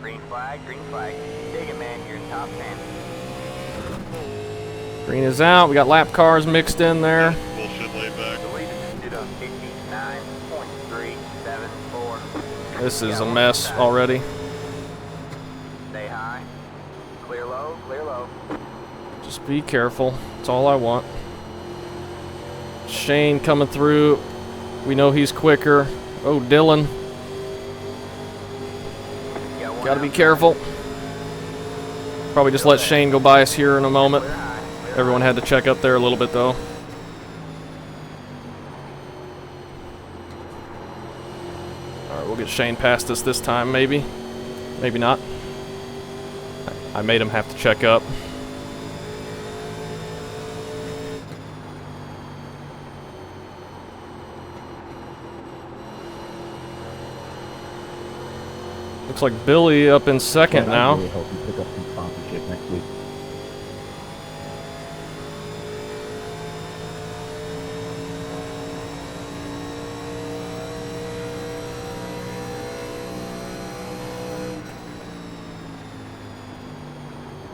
Green flag, green flag. Dig it, man. You're in top 10. Green is out. We got lap cars mixed in there. Bullshit laid back. The lead is to 59.374. This is a mess already. Stay high. Clear low, clear low. Just be careful. That's all I want. Shane coming through. We know he's quicker. Oh, Dylan. Gotta be careful. Probably just let Shane go by us here in a moment. Everyone had to check up there a little bit, though. Alright, we'll get Shane past us this time, maybe. Maybe not. I made him have to check up. Looks like Billy up in second now. I really hope you pick up some sponsorship next week.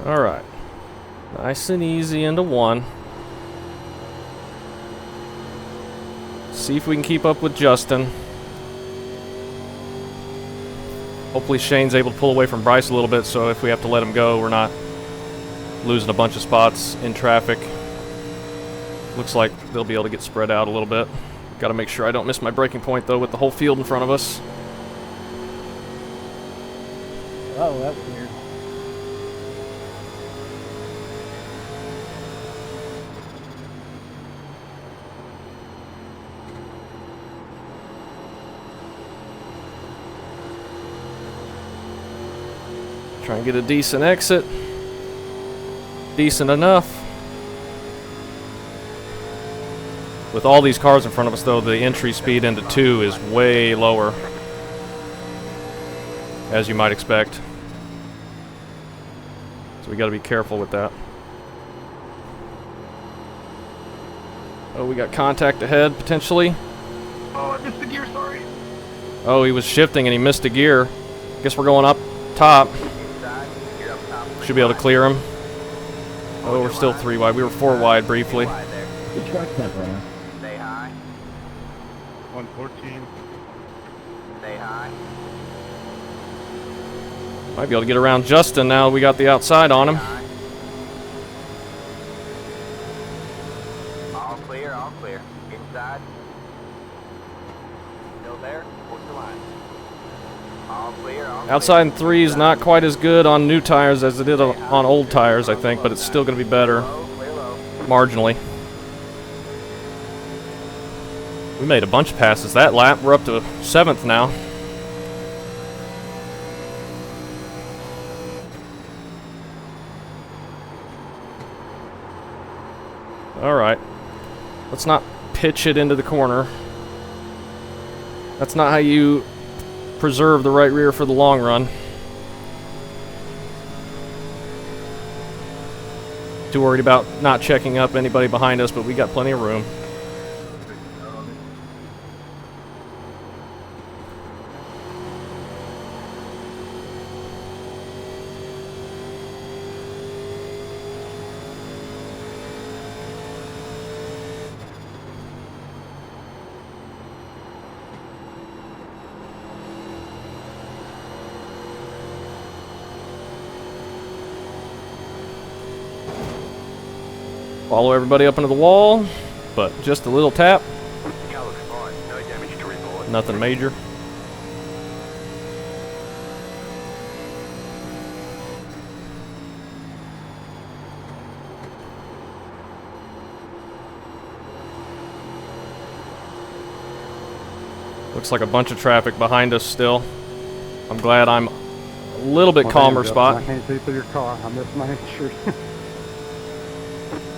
Alright. Nice and easy into one. See if we can keep up with Justin. Hopefully Shane's able to pull away from Bryce a little bit, so if we have to let him go, we're not losing a bunch of spots in traffic. Looks like they'll be able to get spread out a little bit. Got to make sure I don't miss my braking point, though, with the whole field in front of us. Oh, that's weird. Try and get a decent exit. Decent enough. With all these cars in front of us, though, the entry speed into 2 is way lower, as you might expect. So we got to be careful with that. Oh, we got contact ahead, potentially. Oh, I missed the gear, sorry. Oh, he was shifting and he missed a gear. Guess we're going up top. Should be able to clear him. Oh, we're still 3 wide. We were 4 wide briefly. Good track temp, runner. Stay high. 114. Stay high. Might be able to get around Justin now. We got the outside on him. All clear, all clear. Inside. Still there? What's the line? All clear, all clear. Outside in 3 is not quite as good on new tires as it is on old tires, I think, but it's still going to be better, Clear low. marginally. We made a bunch of passes that lap. We're up to 7th now. Alright. Let's not pitch it into the corner. That's not how you preserve the right rear for the long run. Too worried about not checking up anybody behind us, but we got plenty of room. Follow everybody up into the wall, but just a little tap. Car looks fine. No damage to report. Nothing major. Looks like a bunch of traffic behind us still. I'm glad I'm a little bit calmer spot. I can't see through your car. I missed my entry.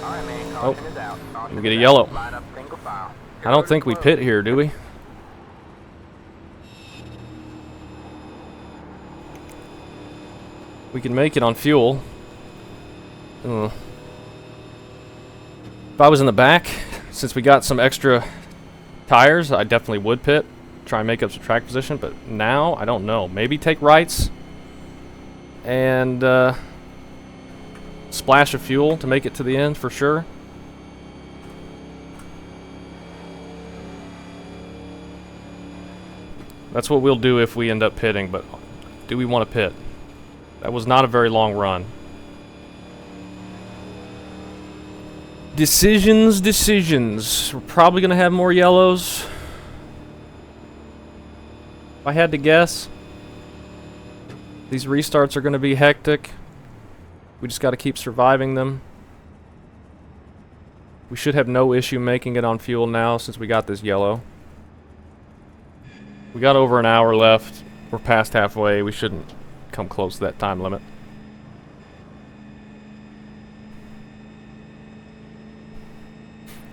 Alright, man. Oh, Caution is out. Caution we get a is yellow. out. Line up single file. I don't think we pit here, do we? We can make it on fuel. If I was in the back, since we got some extra tires, I definitely would pit. Try and make up some track position, but now, I don't know. Maybe take rights and splash of fuel to make it to the end for sure. That's what we'll do if we end up pitting, but do we want to pit? That was not a very long run. Decisions. We're probably going to have more yellows. If I had to guess, these restarts are going to be hectic. We just got to keep surviving them. We should have no issue making it on fuel now since we got this yellow. We got over an hour left. We're past halfway. We shouldn't come close to that time limit.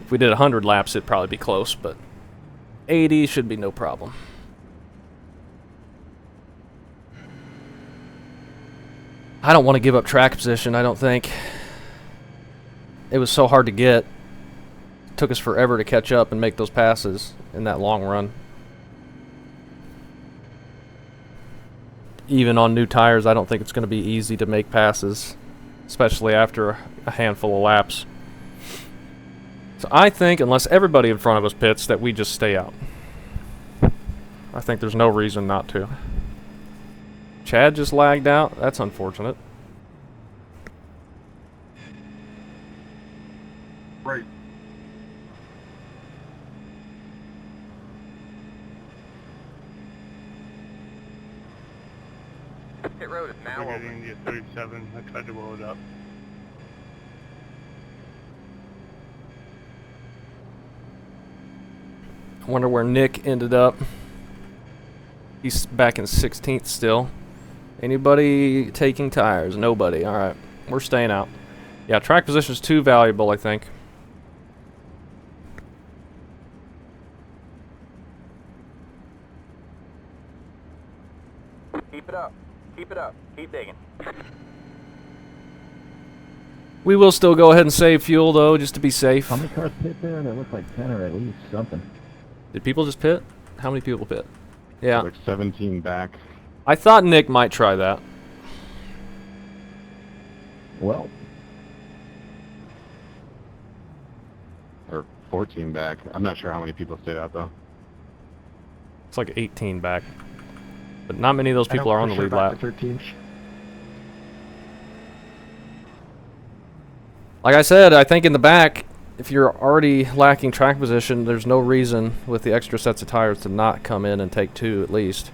If we did 100 laps, it'd probably be close, but 80 should be no problem. I don't want to give up track position, I don't think. It was so hard to get. It took us forever to catch up and make those passes in that long run. Even on new tires, I don't think it's going to be easy to make passes, especially after a handful of laps. So I think, unless everybody in front of us pits, that we just stay out. I think there's no reason not to. Chad just lagged out. That's unfortunate. Right. Pit road is now We're open. getting the 37. I tried to blow it up. I wonder where Nick ended up. He's back in 16th still. Anybody taking tires? Nobody. Alright. We're staying out. Yeah, track position is too valuable, I think. Keep it up. Keep it up. Keep digging. We will still go ahead and save fuel, though, just to be safe. How many cars pit there? There looked like 10 or at least something. Did people just pit? How many people pit? Yeah. Like 17 back. I thought Nick might try that. Well, Or 14 back. I'm not sure how many people stayed out, though. It's like 18 back. But not many of those people are on the lead lap. 13th. Like I said, I think in the back, if you're already lacking track position, there's no reason with the extra sets of tires to not come in and take two at least.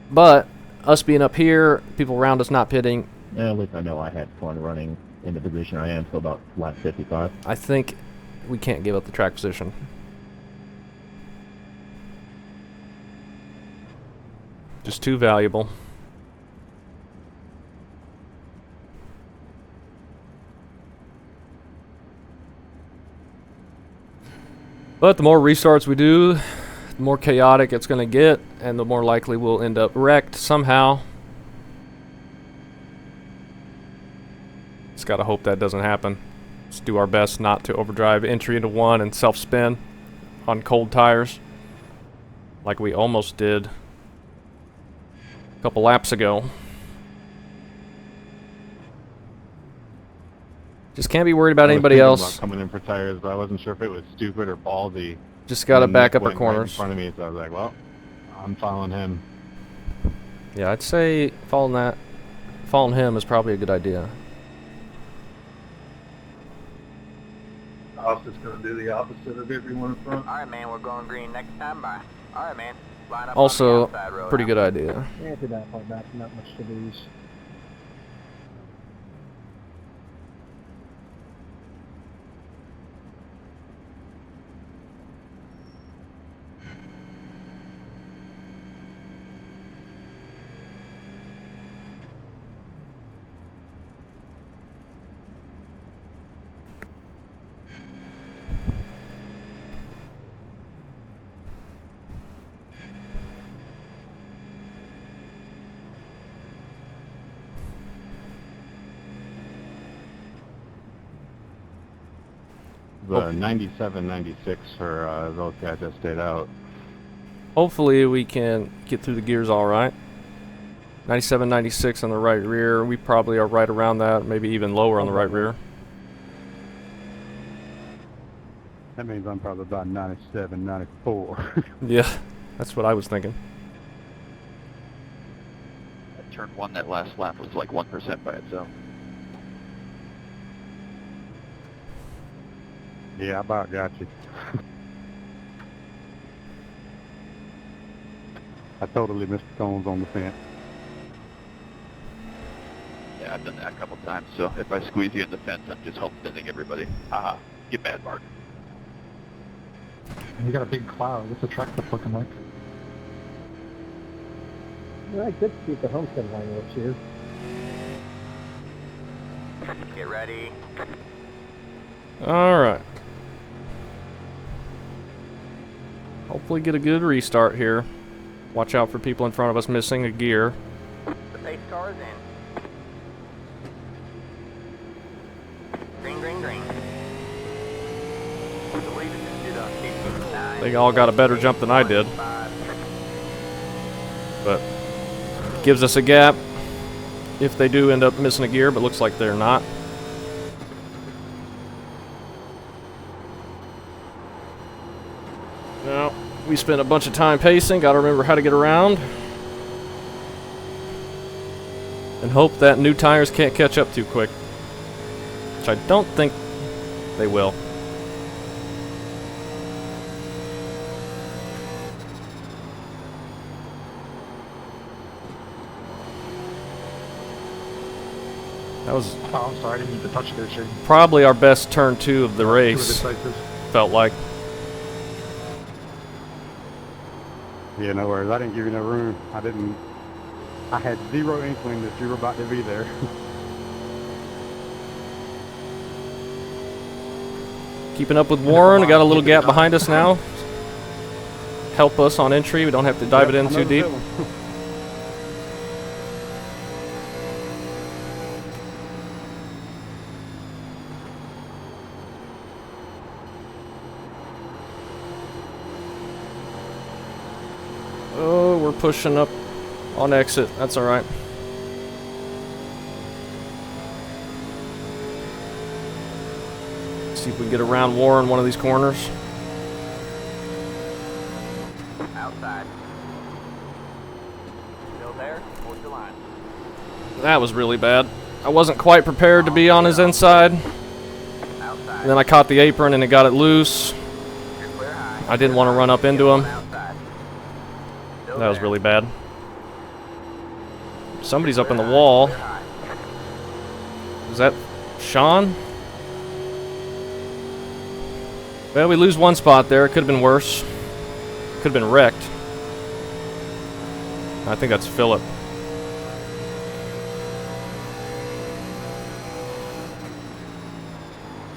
But us being up here, people around us not pitting, at least I know I had fun running in the position I am till about lap 55. I think we can't give up the track position. Just too valuable. But the more restarts we do, the more chaotic it's going to get, and the more likely we'll end up wrecked somehow. Just got to hope that doesn't happen. Let's do our best not to overdrive entry into one and self-spin on cold tires like we almost did a couple laps ago. Just can't be worried about anybody I was thinking else. about coming in for tires, but I wasn't sure if it was stupid or ballsy. Just got to And back Nick up our went right in corners. front of me, so I was like, well, I'm following him. Yeah, I'd say following him is probably a good idea. off that's going to do the opposite of everyone in front. Alright, man, we're going green next time by. Alright, man. Line up Also, on the outside road pretty now. good idea. Yeah, to that point, not much to lose. The 97, 96 for those guys that stayed out. Hopefully we can get through the gears all right. 97, 96 on the right rear. We probably are right around that, maybe even lower on the right rear. That means I'm probably about 97, 94. Yeah, that's what I was thinking. That turn 1, that last lap was like 1% by itself. Yeah, I about got you. I totally missed the cones on the fence. Yeah, I've done that a couple times, so if I squeeze you in the fence, I'm just home-bending everybody. Haha, get mad, Mark. You got a big cloud. What's the track looking like? Well, I did see the homestead line works here. Get ready. Alright. Hopefully get a good restart here. Watch out for people in front of us missing a gear. The pace car is in. Green, green, green. I believe it just did 59. They all got a better jump than I did. But gives us a gap if they do end up missing a gear, but looks like they're not. Well, we spent a bunch of time pacing, gotta remember how to get around. And hope that new tires can't catch up too quick. Which I don't think they will. That was Oh, I'm sorry, I didn't mean to touch there, Shane. probably our best turn 2 of the Too race, decisive. felt like. Yeah, no worries. I didn't give you no room. I had zero inkling that you were about to be there. Keeping up with Warren, we got a little gap behind us now. Help us on entry, we don't have to dive it in too deep. Oh, we're pushing up on exit, that's alright. See if we can get around Warren one of these corners. Outside. Still there? Hold your line. That was really bad. I wasn't quite prepared to be on his inside. Outside. And then I caught the apron and it got it loose. You're clear high. I didn't want to run up into him. Outside. Still That was there. really bad. Somebody's up in the wall. Clear high. Is that Sean? Well, we lose one spot there. It could have been worse. Could have been wrecked. I think that's Philip.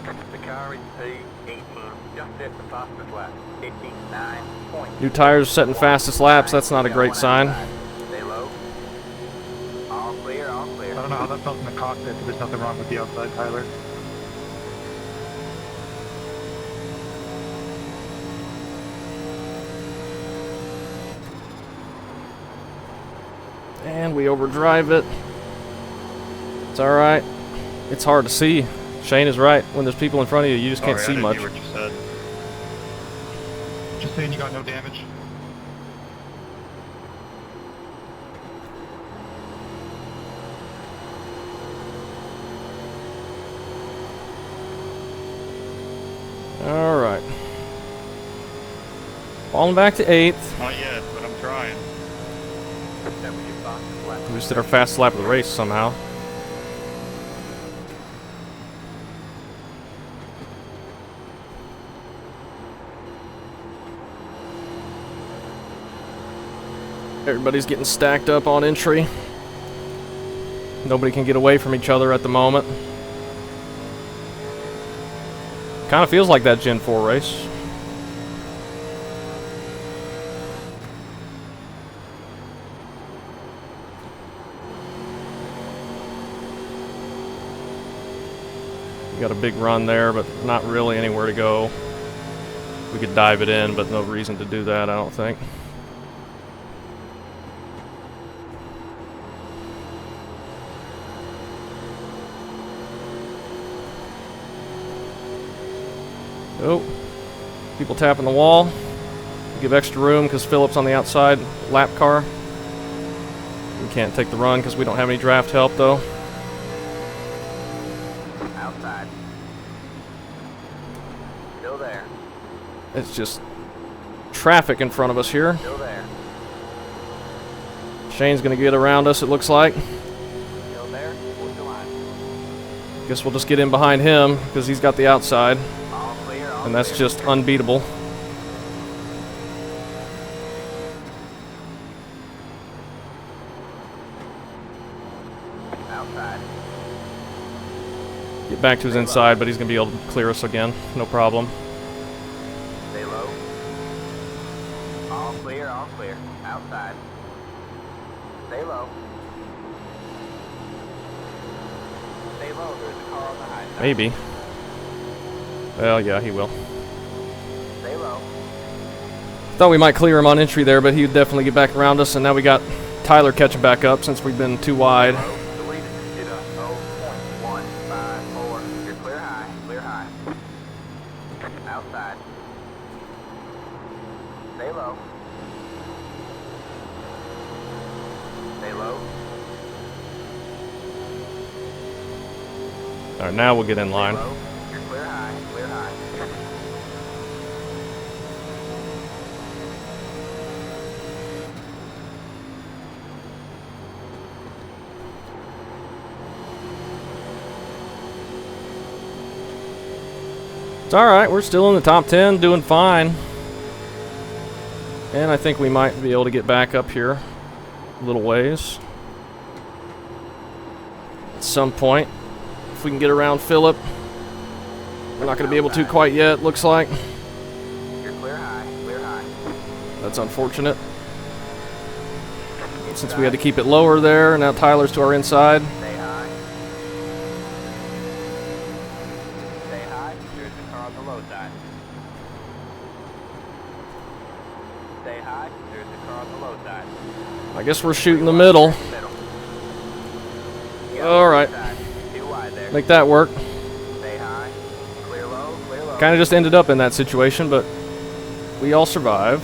The car is P18, just at the fastest lap. 59 points. New tires setting fastest laps. That's not a great sign. Stay low. All clear, all clear. I don't know how that felt in the cockpit, but there's nothing wrong with the outside, Tyler. And we overdrive it. It's alright. It's hard to see. Shane is right. When there's people in front of you, you just can't see Sorry, I much. didn't hear what you said. Just saying you got no damage. Alright. Falling back to 8th. Not yet, but I'm trying. We just did our fast lap of the race somehow. Everybody's getting stacked up on entry. Nobody can get away from each other at the moment. Kind of feels like that Gen 4 race. We got a big run there, but not really anywhere to go. We could dive it in, but no reason to do that, I don't think. Oh, people tapping the wall. Give extra room because Philip's on the outside lap car. We can't take the run because we don't have any draft help though. Outside. Still there. It's just traffic in front of us here. Still there. Shane's gonna get around us, it looks like. Still there. Hold the line. Guess we'll just get in behind him because he's got the outside. All clear. All And that's clear. just unbeatable. Outside. Get back to his inside, but he's going to be able to clear us again. No problem. Stay low. All clear. All clear. Outside. Stay low. Stay low. There's a car on the high side. Maybe. Well, yeah, he will. Stay low. Thought we might clear him on entry there, but he would definitely get back around us. And now we got Tyler catching back up since we've been too wide. The lead is at 0.154. You're clear high. Clear high. Outside. Stay low. Stay low. All right, now we'll get in Stay line. low. You're clear high. Clear high. It's all right. We're still in the top 10, doing fine. And I think we might be able to get back up here a little ways. At some point, if we can get around Philip. We're not going to be able to quite yet, looks like. You're clear high. Clear high. That's unfortunate. Since we had to keep it lower there, now Tyler's to our inside. Stay high. Stay high. There's a car on the low side. Stay high. There's a car on the low side. I guess we're shooting the middle. Middle. All right. Too wide there. Make that work. Stay high. Clear low. Clear low. Kind of just ended up in that situation, but we all survive.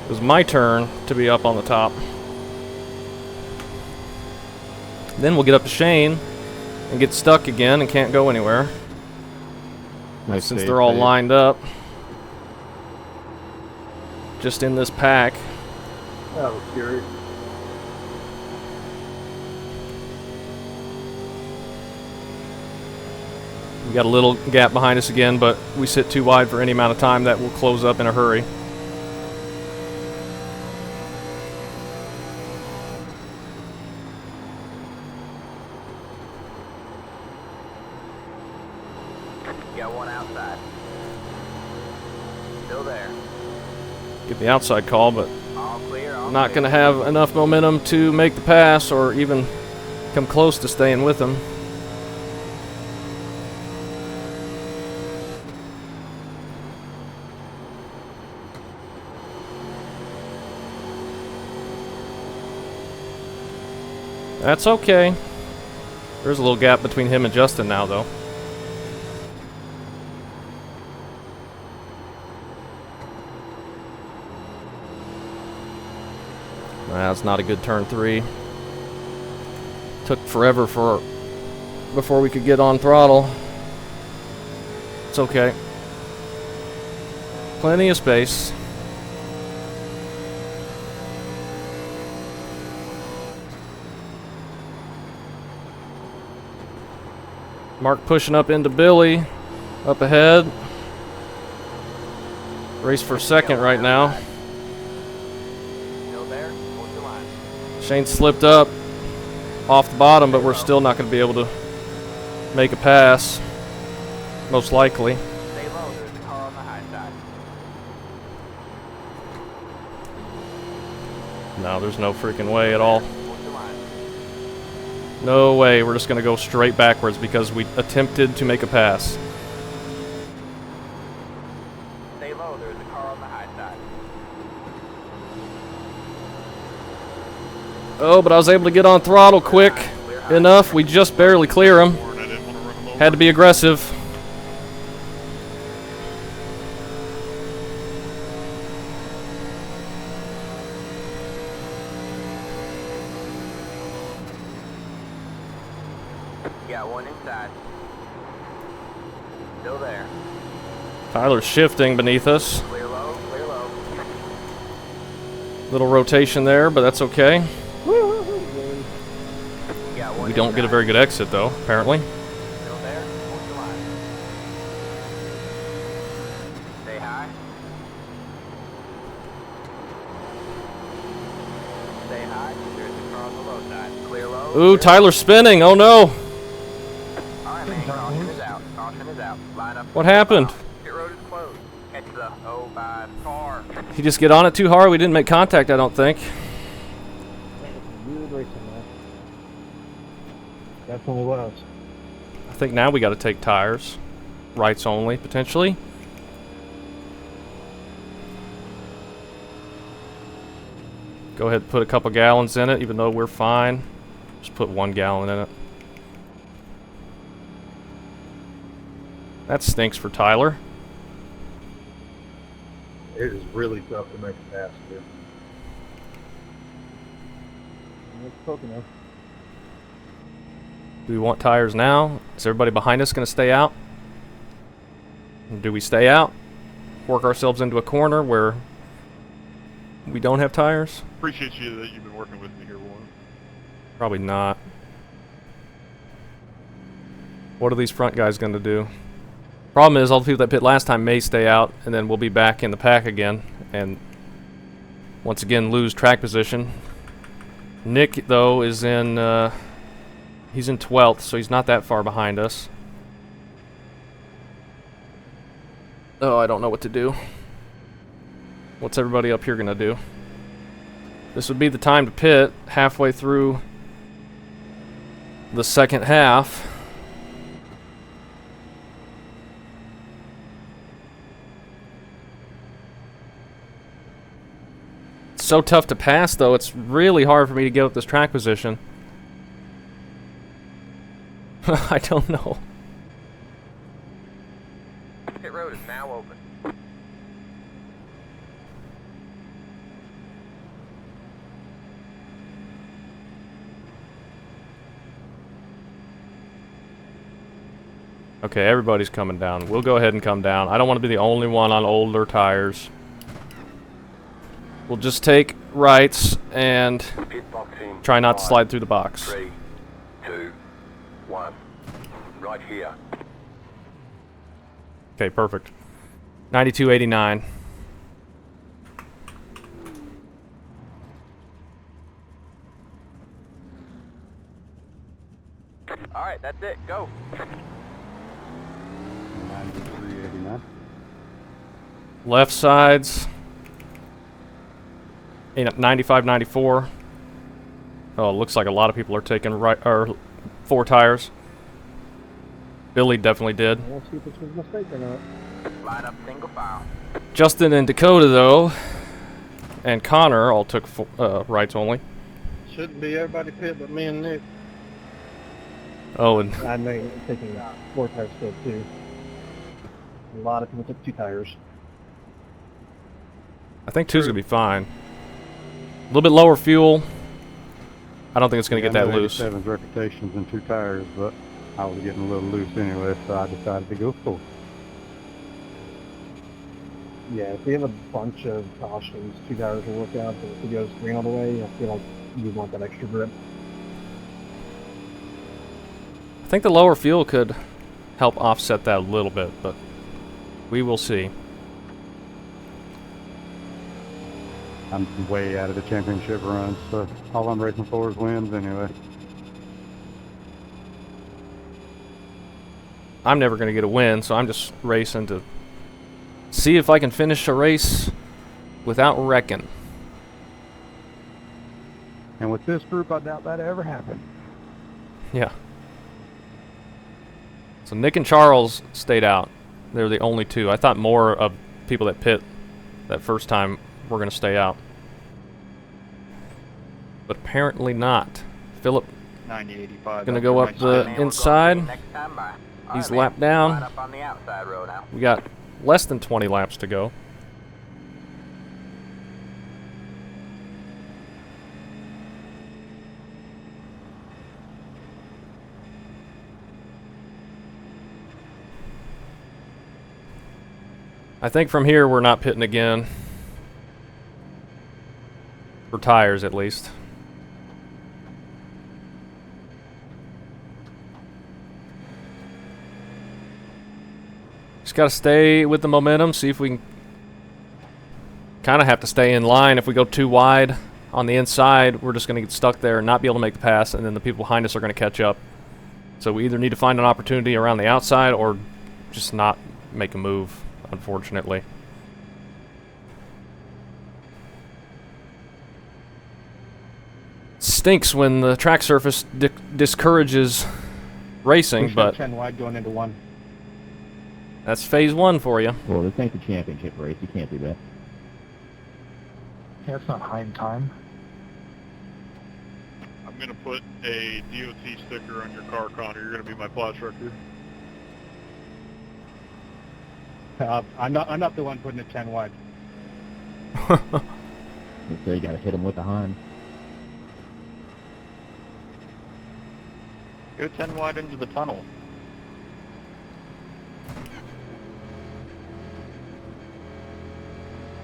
It was my turn to be up on the top. Then we'll get up to Shane and get stuck again and can't go anywhere. Nice Since save, they're all Dave. lined up. Just in this pack. That was scary. We got a little gap behind us again, but we sit too wide for any amount of time that will close up in a hurry. Got one outside. Still there. Get the outside call, but All clear. All not clear. going to have enough momentum to make the pass or even come close to staying with them. That's okay. There's a little gap between him and Justin now, though. That's not a good turn 3. Took forever before we could get on throttle. It's okay. Plenty of space. Mark pushing up into Billy. Up ahead. Race for second right now. Still there? Hold your line. Shane slipped up off the bottom, but we're still not going to be able to make a pass. Most likely. Stay low. There's a car on the high side. No, there's no freaking way at all. Hold your line. No way. We're just going to go straight backwards because we attempted to make a pass. Stay low. There's a car on the high side. Oh, but I was able to get on throttle quick enough. We just barely clear him. Warren, I didn't want to run him over. Had to be aggressive. Got one inside. Still there. Tyler's shifting beneath us. Clear low. Clear low. Little rotation there, but that's okay. Got one We don't get a inside. very good exit, though, apparently. Still there? Hold your line. Stay high. Stay high. There's a car on the low side. Clear low. Ooh, clear Tyler's spinning. Oh, no. low. Alright, man. Caution is out. Caution is out. Line up. What happened? Pit road is closed. Catch the 05 car. He just get on it too hard. We didn't make contact, I don't think. Weird racing, man. Definitely was. I think now we got to take tires. Rights only, potentially. Go ahead and put a couple gallons in it, even though we're fine. Just put 1 gallon in it. That stinks for Tyler. It is really tough to make a pass, dude. It's Pocono. Do we want tires now? Is everybody behind us going to stay out? Do we stay out? Work ourselves into a corner where we don't have tires? Appreciate you that you've been working with me here, Warren. Probably not. What are these front guys going to do? Problem is, all the people that pit last time may stay out, and then we'll be back in the pack again, and once again lose track position. Nick, though, is in, he's in 12th, so he's not that far behind us. Oh, I don't know what to do. What's everybody up here gonna do? This would be the time to pit halfway through the second half. It's so tough to pass, though. It's really hard for me to get up this track position. I don't know. Pit road is now open. Okay, everybody's coming down. We'll go ahead and come down. I don't want to be the only one on older tires. We'll just take rights and Pit box in. try not to 5, slide through the box. 3, 2, 1. Right here. Okay, perfect. 92.89. Alright, that's it. Go. 93.89. Left sides. 95.94. Oh, it looks like a lot of people are taking right or 4 tires. Billy definitely did. We'll see if this was a mistake or not. Line up single file. Justin and Dakota, though, and Connor all took rights only. Shouldn't be everybody pit but me and Nick. Oh, and I know you're taking 4 tires still, too. A lot of people took 2 tires. I think 2's gonna be fine. A little bit lower fuel. I don't think it's going to get that loose. 87's reputation's in 2 tires, but I was getting a little loose anyway, so I decided to go full. Yeah, if we have a bunch of cautions, 2 tires will work out, but if it goes green all the way, I feel like you want that extra grip. I think the lower fuel could help offset that a little bit, but we will see. I'm way out of the championship run, so all I'm racing for is wins anyway. I'm never going to get a win, so I'm just racing to see if I can finish a race without wrecking. And with this group, I doubt that ever happened. Yeah. So Nick and Charles stayed out. They're the only two. I thought more of people that pit that first time were going to stay out. But apparently not. Philip 9085. going to go up the inside. He's lapped down. Line up on the outside road now. We got less than 20 laps to go. I think from here we're not pitting again. For tires, at least. Just got to stay with the momentum, see if we can... Kind of have to stay in line. If we go too wide on the inside, we're just going to get stuck there and not be able to make the pass, and then the people behind us are going to catch up. So we either need to find an opportunity around the outside or just not make a move, unfortunately. Stinks when the track surface discourages racing, but 10 wide going into 1. that's phase 1 for you. Well, this ain't the championship race. You can't do that. Yeah, it's not high in time. I'm going to put a DOT sticker on your car, Connor. You're going to be my plow trucker. I'm not the one putting it 10 wide. So you got to hit him with the Heim. Go 10 wide into the tunnel.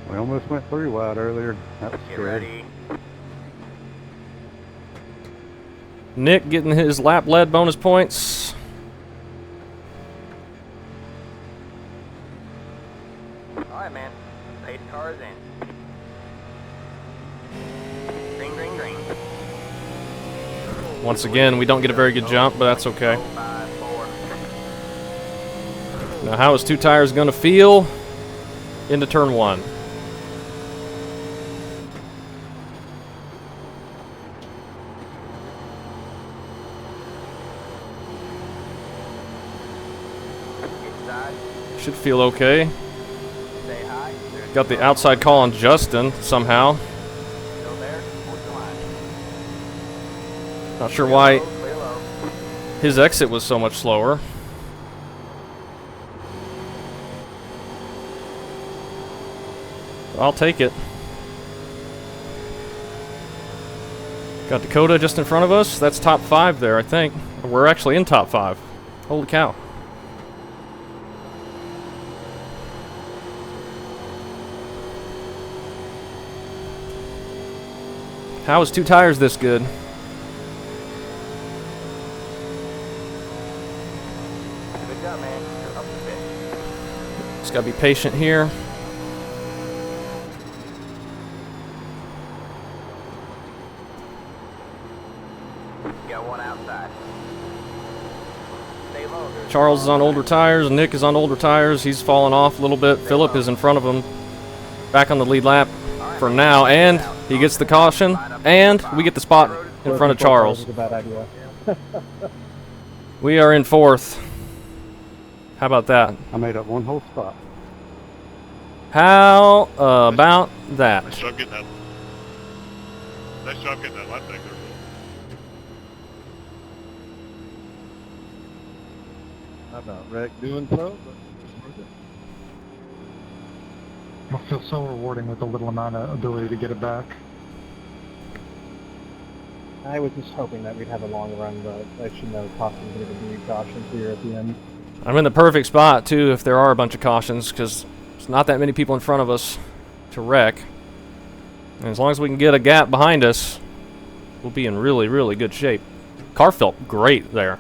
We almost went 3 wide earlier. That was Get scary. ready. Nick getting his lap lead bonus points. Alright, man. Pace cars in. Green, green, green. Once again, we don't get a very good jump, but that's okay. 5, 4. Now, how is 2 tires going to feel into turn 1? Inside. Should feel okay. Stay high. Got the outside call on Justin somehow. Still there. Hold the line. Not sure why Clear low. his exit was so much slower. I'll take it. Got Dakota just in front of us. That's top 5 there, I think. We're actually in top 5. Holy cow. How is 2 tires this good? Good job, man. You're up the pitch. Just gotta be patient here. Got one outside. Stay low. There's Charles is on older tires. Nick is on older tires. He's fallen off a little bit. Philip is in front of him. Back on the lead lap for now. And he gets the caution. And we get the spot in front of Charles. That's a bad idea. We are in 4th. How about that? I made up 1 whole spot. How about that? Nice job getting that. Nice job getting that lap back there. I about wrecked doing so, but it's worth it. It'll feel so rewarding with a little amount of ability to get it back. I was just hoping that we'd have a long run, but I should know caution's going to be cautions here at the end. I'm in the perfect spot, too, if there are a bunch of cautions, because there's not that many people in front of us to wreck. And as long as we can get a gap behind us, we'll be in really, really good shape. Car felt great there.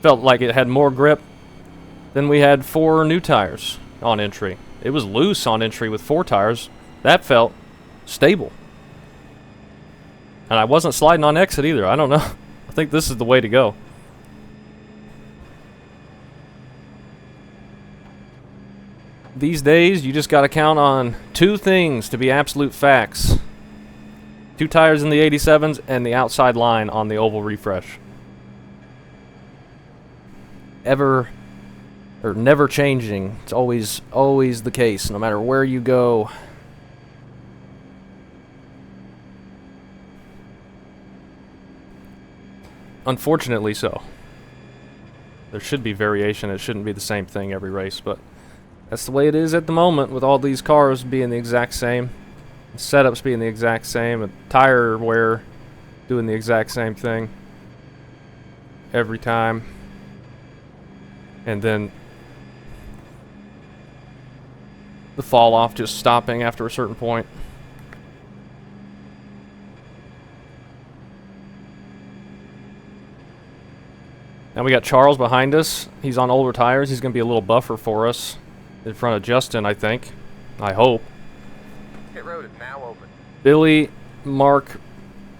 Felt like it had more grip than we had 4 new tires on entry. It was loose on entry with 4 tires. That felt stable. And I wasn't sliding on exit either. I don't know. I think this is the way to go. These days, you just got to count on 2 things to be absolute facts. 2 tires in the 87s and the outside line on the oval refresh. Never changing. It's always the case, no matter where you go. Unfortunately so. There should be variation. It shouldn't be the same thing every race, but that's the way it is at the moment, with all these cars being the exact same, setups being the exact same, and tire wear doing the exact same thing every time. And then the fall off just stopping after a certain point. Now we got Charles behind us. He's on older tires. He's going to be a little buffer for us in front of Justin, I think. I hope. Pit road is now open. Billy, Mark,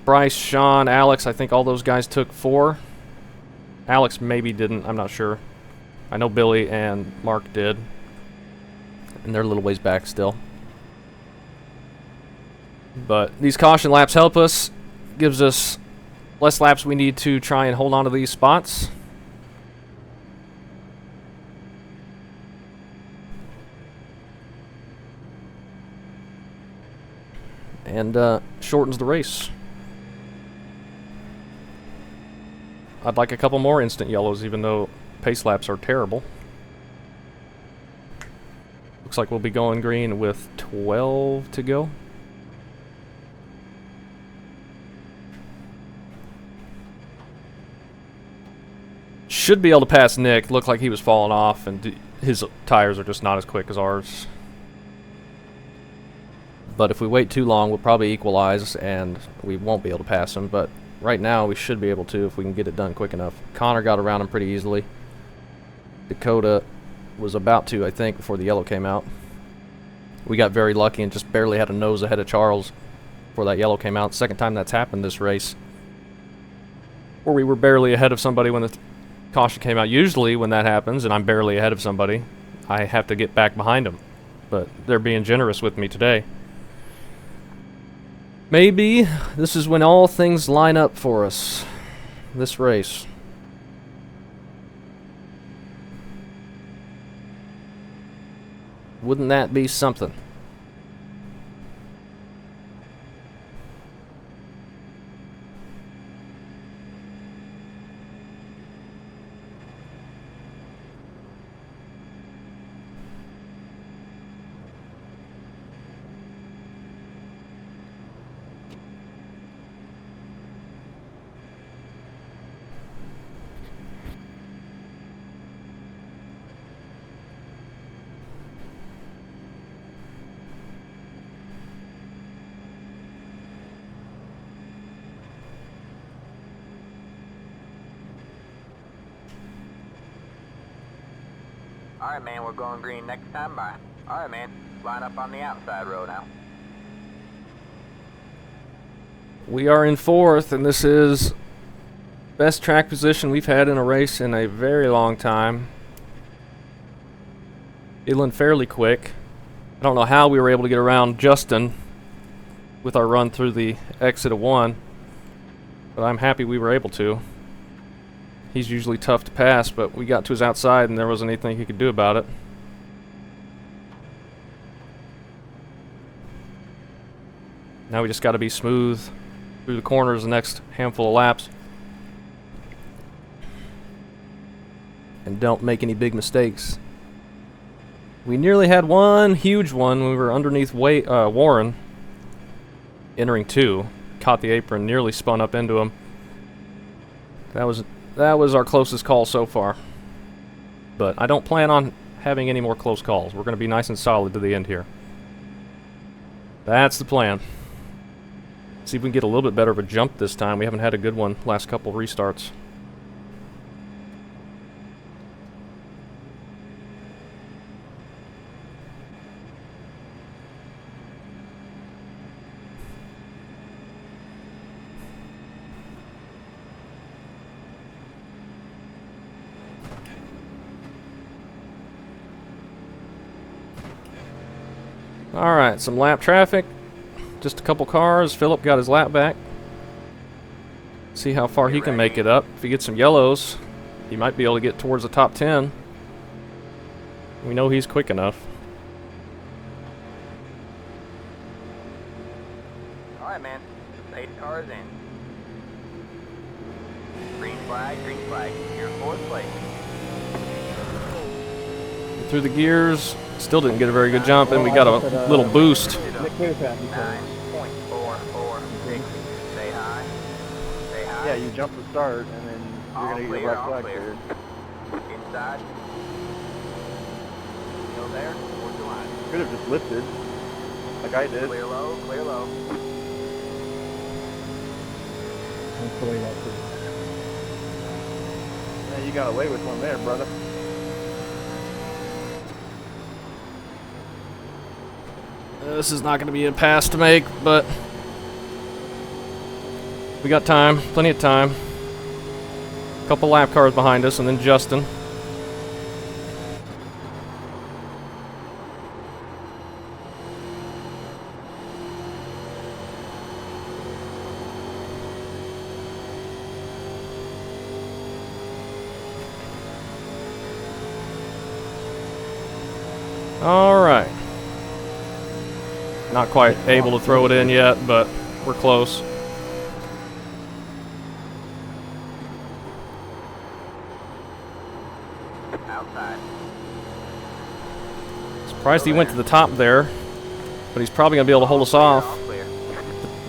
Bryce, Sean, Alex, I think all those guys took 4. Alex maybe didn't, I'm not sure. I know Billy and Mark did. And they're a little ways back still. But these caution laps help us. Gives us less laps we need to try and hold on to these spots. And shortens the race. I'd like a couple more instant yellows, even though pace laps are terrible. Looks like we'll be going green with 12 to go. Should be able to pass Nick. Looked like he was falling off, and his tires are just not as quick as ours. But if we wait too long, we'll probably equalize, and we won't be able to pass him. But right now, we should be able to if we can get it done quick enough. Connor got around him pretty easily. Dakota was about to, I think, before the yellow came out. We got very lucky and just barely had a nose ahead of Charles before that yellow came out. Second time that's happened this race, where we were barely ahead of somebody when the caution came out. Usually when that happens and I'm barely ahead of somebody, I have to get back behind them. But they're being generous with me today. Maybe this is when all things line up for us, this race. Wouldn't that be something? Alright, man, we're going green next time by. Alright, man, line up on the outside row now. We are in 4th, and this is best track position we've had in a race in a very long time. Feeling fairly quick. I don't know how we were able to get around Justin with our run through the exit of 1, but I'm happy we were able to. He's usually tough to pass, but we got to his outside and there wasn't anything he could do about it. Now we just got to be smooth through the corners the next handful of laps. And don't make any big mistakes. We nearly had one huge one when we were underneath Warren, entering 2. caught the apron, nearly spun up into him. That was our closest call so far. But I don't plan on having any more close calls. We're going to be nice and solid to the end here. That's the plan. See if we can get a little bit better of a jump this time. We haven't had a good one last couple restarts. Alright, some lap traffic. Just a couple cars. Philip got his lap back. See how far he can make it up. If he gets some yellows, he might be able to get towards the top 10. We know he's quick enough. Alright, man. 8 cars in. Green flag, green flag. You're in 4th place. Through the gears. Still didn't get a very good jump, and we got a little boost. 9.446. Stay high. Stay high. Yeah, you jump the start, and then you're All gonna get clear, your black all flag clear. cleared. Inside. Still there. Towards the line. Could have just lifted, like I did. Clear low, clear low. Hopefully that's it. Yeah, you got away with one there, brother. This is not going to be a pass to make, but we got time, plenty of time. Couple lap cars behind us, and then Justin. All right. Not quite able to throw it in yet, but we're close. Outside. Surprised he went to the top there, but he's probably going to be able to hold us off. All clear.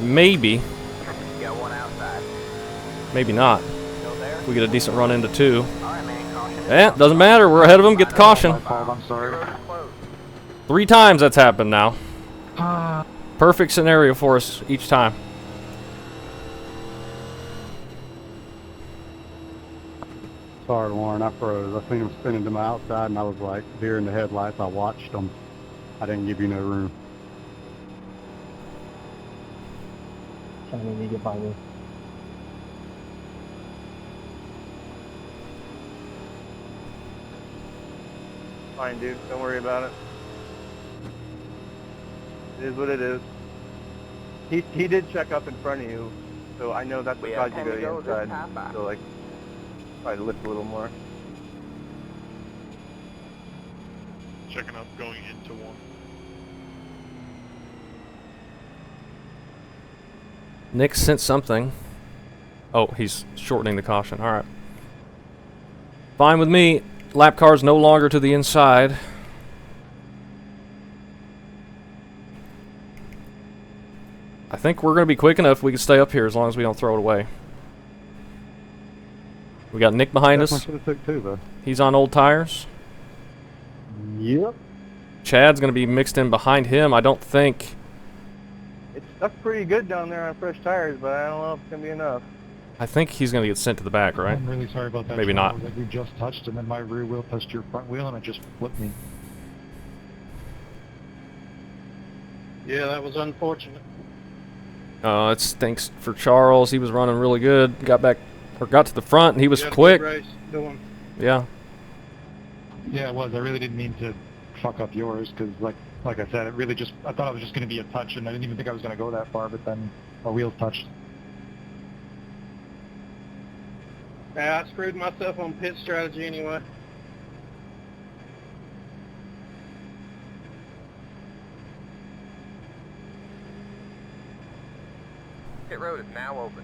Maybe, You got one outside. maybe not. Still there. If we get a decent run into 2. Alright, man. Caution. Eh, doesn't matter. We're ahead of him. Get the caution. My fault, I'm sorry. Road is closed. 3 times that's happened now. Ah, Perfect scenario for us each time. Sorry, Warren, I froze. I seen him spinning to my outside, and I was like, deer in the headlights. I watched him. I didn't give you no room. Trying to get by me. Fine, dude. Don't worry about it. It is what it is. He did check up in front of you, so I know that's We what have caused you 10 to to go go this inside. time. So like, try to lift a little more. Checking up, going into 1. Nick sent something. Oh, he's shortening the caution. All right. Fine with me. Lap car's no longer to the inside. I think we're going to be quick enough we can stay up here as long as we don't throw it away. We got Nick behind us. Should have took 2 though. He's on old tires. Yep. Chad's going to be mixed in behind him. I don't think... It's stuck pretty good down there on fresh tires, but I don't know if it's gonna be enough. I think he's going to get sent to the back, right? I'm really sorry about that. Maybe not. Like we just touched, and then my rear wheel touched your front wheel, and it just flipped me. Yeah, that was unfortunate. It stinks for Charles. He was running really good. Got to the front, and he was quick. Yeah. Yeah, it was. I really didn't mean to fuck up yours, because like I said, I thought it was just going to be a touch, and I didn't even think I was going to go that far, but then our wheels touched. Yeah, I screwed myself on pit strategy anyway. Pit road is now open.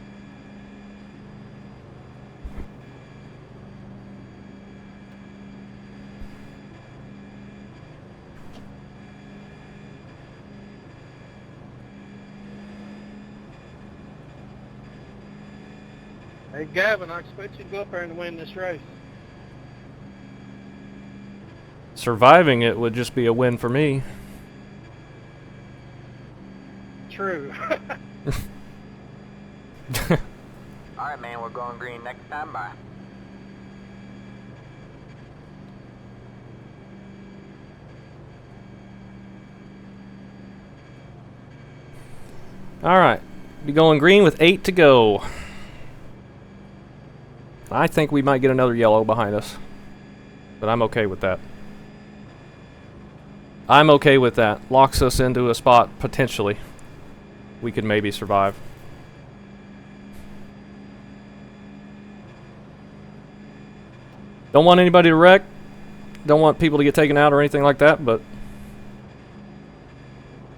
Hey, Gavin, I expect you to go up there and win this race. Surviving it would just be a win for me. True. Alright, man, we're going green next time. Bye. Alright. Be going green with 8 to go. I think we might get another yellow behind us. But I'm okay with that. I'm okay with that. Locks us into a spot, potentially. We could maybe survive. Don't want anybody to wreck. Don't want people to get taken out or anything like that, but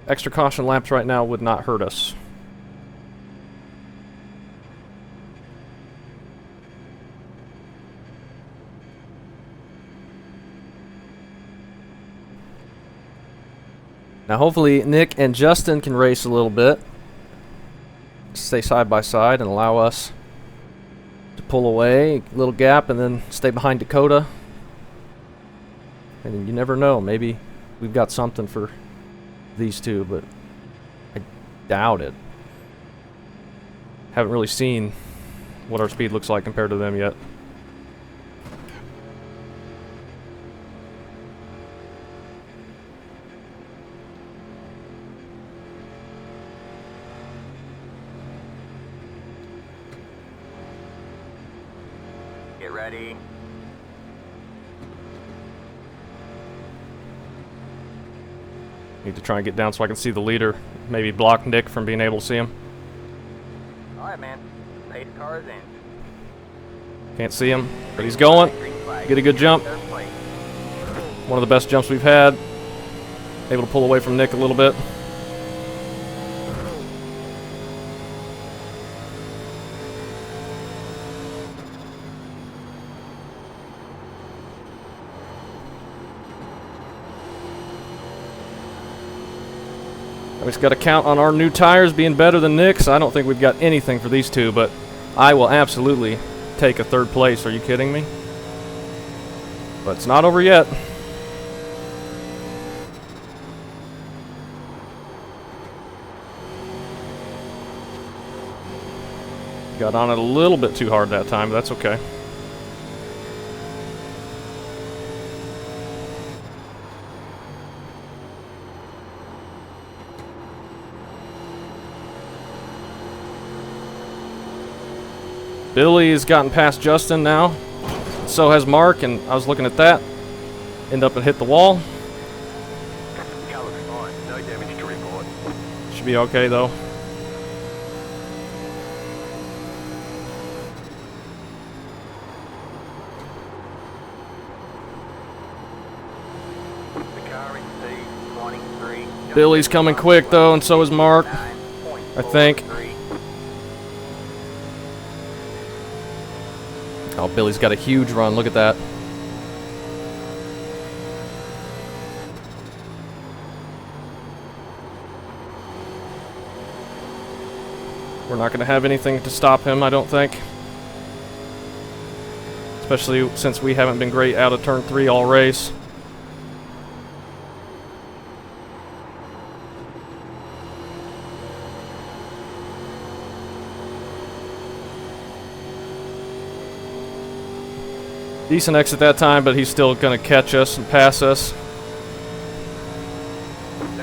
extra caution laps right now would not hurt us. Now hopefully Nick and Justin can race a little bit. Stay side by side and allow us to pull away, a little gap, and then stay behind Dakota. And you never know, maybe we've got something for these two, but I doubt it. Haven't really seen what our speed looks like compared to them yet. Get ready. Need to try and get down so I can see the leader. Maybe block Nick from being able to see him. Alright, man. Pace cars in. Can't see him, but he's going. Green flag. Get a good jump. Third place. One of the best jumps we've had. Able to pull away from Nick a little bit. We just got to count on our new tires being better than Nick's. I don't think we've got anything for these two, but I will absolutely take a third place. Are you kidding me? But it's not over yet. Got on it a little bit too hard that time, but that's okay. Billy has gotten past Justin now. So has Mark, and I was looking at that. End up and hit the wall. Car looks fine. No damage to report. Should be okay though. The car in C23. Billy's coming quick though, and so is Mark, I think. Oh, Billy's got a huge run. Look at that. We're not going to have anything to stop him, I don't think. Especially since we haven't been great out of turn 3 all race. Decent exit that time, but he's still going to catch us and pass us. That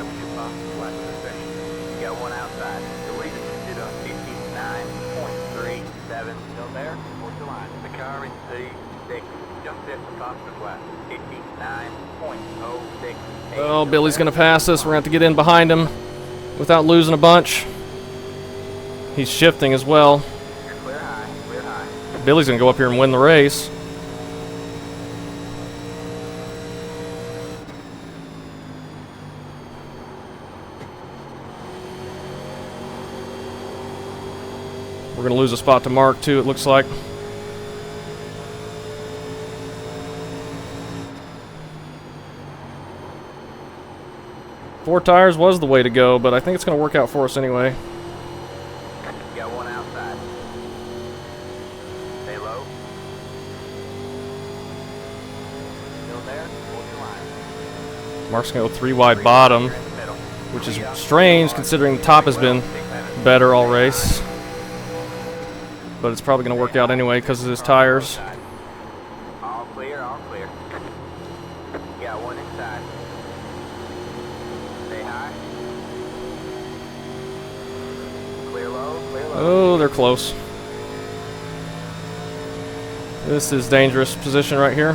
was your fastest lap of the session. You got one outside. The leader did a 59.37. Still there? Towards the line. The car in C6 just hit the fastest lap. 59.06. Oh, Billy's going to pass us. We're going to have to get in behind him without losing a bunch. He's shifting as well. You're clear high. Clear high. Billy's going to go up here and win the race. We're going to lose a spot to Mark, too, it looks like. Four tires was the way to go, but I think it's going to work out for us anyway. You got one outside. low. Still there? Hold your line. Mark's going to go 3 wide bottom, You're in the middle. which is strange considering the top has been better all race. But it's probably going to work out anyway because of his tires. All clear, all clear. Got one inside. Stay high. Clear low, clear low. Oh, they're close. This is dangerous position right here.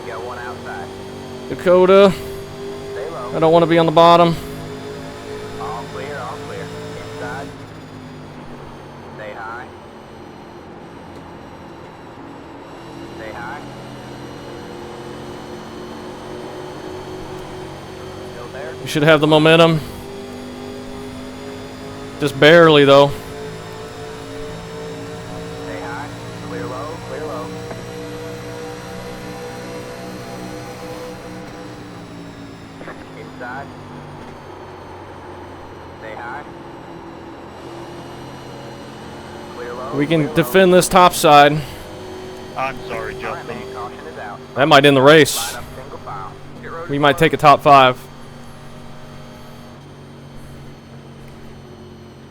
Got one outside. Dakota, Stay low. I don't want to be on the bottom. All clear, all clear. Inside. Stay high. Stay high. Still there? You should have the momentum. Just barely though. Stay high. Clear low, clear low. Inside. Stay high. Clear low. We can clear low. defend this top side. I'm sorry, All right, Justin. man, caution is out. That might end the race. Line up single file. Pit road We is might closed. take a top 5.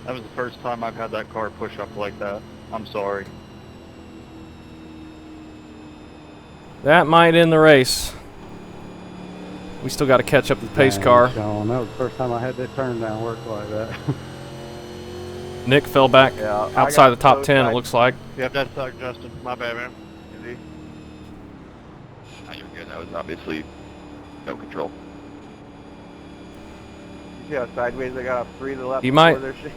That was the first time I've had that car push up like that. I'm sorry. That might end the race. We still got to catch up to the pace Dang, car. Sean, that was the first time I had that turn down work like that. Nick fell back Yeah, I outside got the top so 10, it tight. looks like. Yep, that sucked, Justin. My bad, man. Easy. Oh, you're good. That was obviously no control. You see how sideways I got off 3 to the left? He before might- their shit?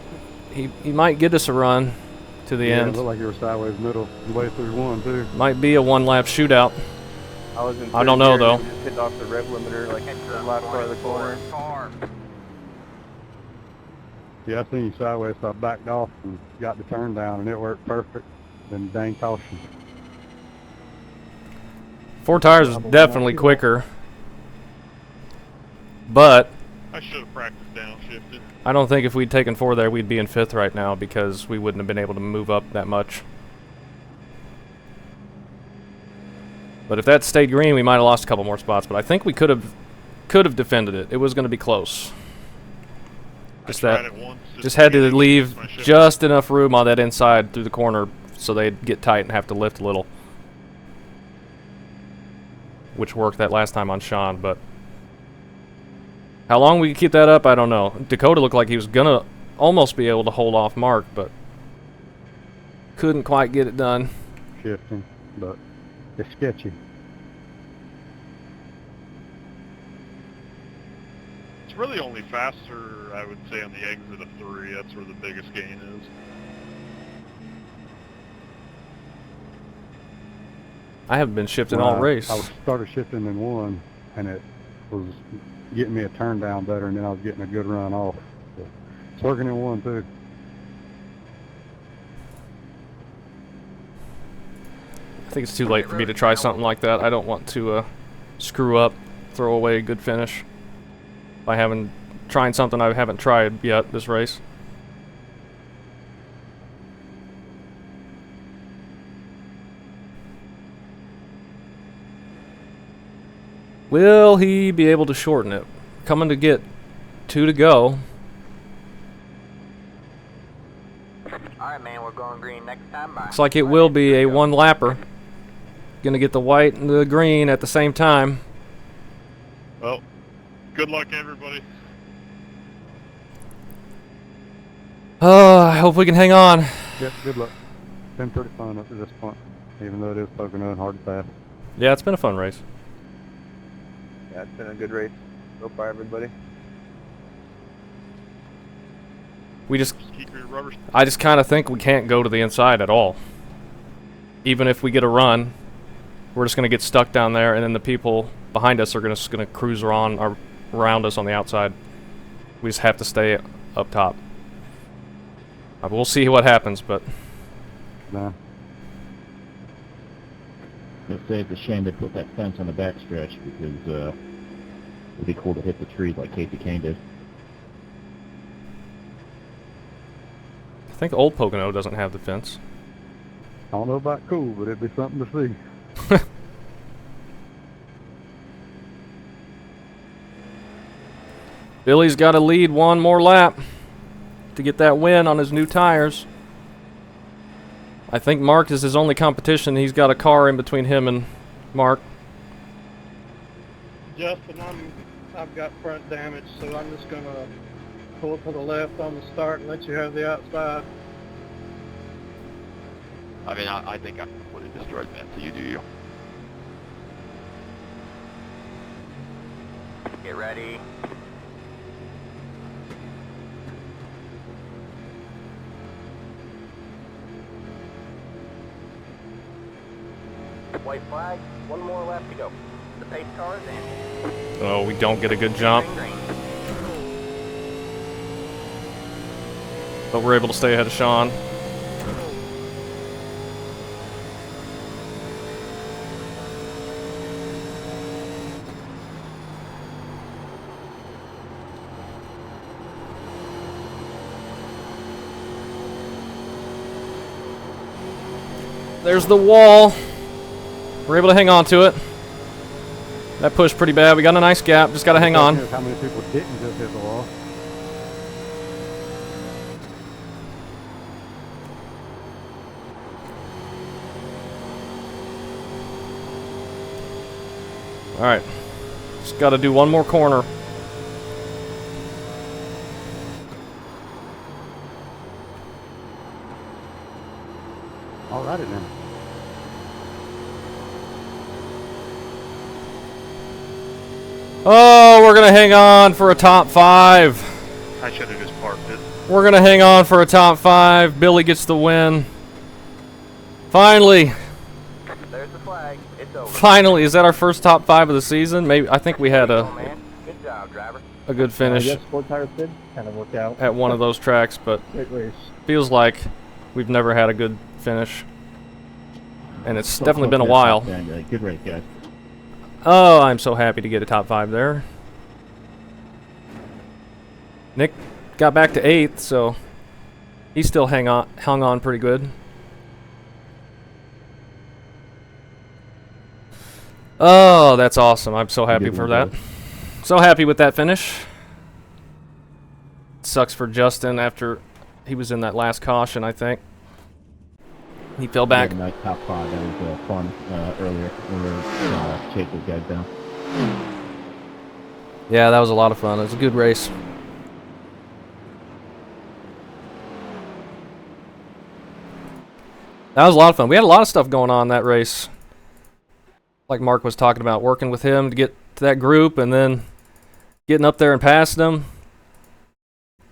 He might get us a run to the Yeah, end. it looked like you were sideways middle, the way through one too. Might be a 1-lap shootout. I was in I don't third know, gear and though. Just hit off the rev limiter like the last part of the corner. Yeah, I seen you sideways, so I backed off and got the turn down, and it worked perfect. Then dang caution. 4 tires is definitely quicker. But I should have practiced downshifted. I don't think if we'd taken 4 there, we'd be in 5th right now because we wouldn't have been able to move up that much. But if that stayed green, we might have lost a couple more spots. But I think we could have defended it. It was going to be close. Just I that, tried it once. just had to beginning, leave I should've- just enough room on that inside through the corner so they'd get tight and have to lift a little. Which worked that last time on Sean, but how long we could keep that up, I don't know. Dakota looked like he was gonna almost be able to hold off Mark, but couldn't quite get it done. Shifting, but it's sketchy. It's really only faster, I would say, on the exit of 3. That's where the biggest gain is. I haven't been shifting When all race. I started shifting in 1, and it was getting me a turn down better, and then I was getting a good run off. So it's working in 1 too. I think it's too late for me to try something like that. I don't want to screw up, throw away a good finish by trying something I haven't tried yet this race. Will he be able to shorten it? Coming to get 2 to go. Alright, man, we're going green next time. Bye. Looks like it will be a 1-lapper. Gonna get the white and the green at the same time. Well, good luck, everybody. Oh, I hope we can hang on. Yep, good luck. Been pretty fun up to this point, even though it is Pocono and hard to pass. Yeah, it's been a fun race. Yeah, it's been a good race so far, everybody. Just keep your rubbers. I just kind of think we can't go to the inside at all. Even if we get a run, we're just going to get stuck down there, and then the people behind us are just going to cruise around us on the outside. We just have to stay up top. We'll see what happens, but Nah. I'd say it's a shame they put that fence on the back stretch because It'd be cool to hit the trees like Casey Kane did. I think Old Pocono doesn't have the fence. I don't know about cool, but it'd be something to see. Billy's got to lead one more lap to get that win on his new tires. I think Mark is his only competition. He's got a car in between him and Mark. Justin, I've got front damage, so I'm just gonna pull to the left on the start and let you have the outside. I mean, I think I'm completely destroyed, man, so you do you. Get ready. White flag, one more lap to go. The pace car is in. Oh, we don't get a good jump. Green, green. But we're able to stay ahead of Sean. There's the wall. We're able to hang on to it. That pushed pretty bad. We got a nice gap. Just got to hang on. How many people didn't just hit the wall? All right. Just got to do one more corner. Alrighty then. Oh, we're going to hang on for a top 5. I should have just parked it. We're going to hang on for a top 5. Billy gets the win. Finally. There's the flag. It's over. Finally. Is that our first top 5 of the season? Maybe. I think we had Oh, man. Good job, driver. a good finish Yes, Sport Tires did kind of work out. at one of those tracks, but Great race. feels like we've never had a good finish. And it's So definitely close been a to that while. top 10. Good race, guys. Oh, I'm so happy to get a top 5 there. Nick got back to 8th, so he still hung on pretty good. Oh, that's awesome. I'm so happy Good for one, that. So happy with that finish. Sucks for Justin after he was in that last caution, I think. He fell back. We had a nice top 5. That was fun earlier when we were chasing those guys down. Yeah, that was a lot of fun. It was a good race. That was a lot of fun. We had a lot of stuff going on that race. Like Mark was talking about, working with him to get to that group and then getting up there and passing them.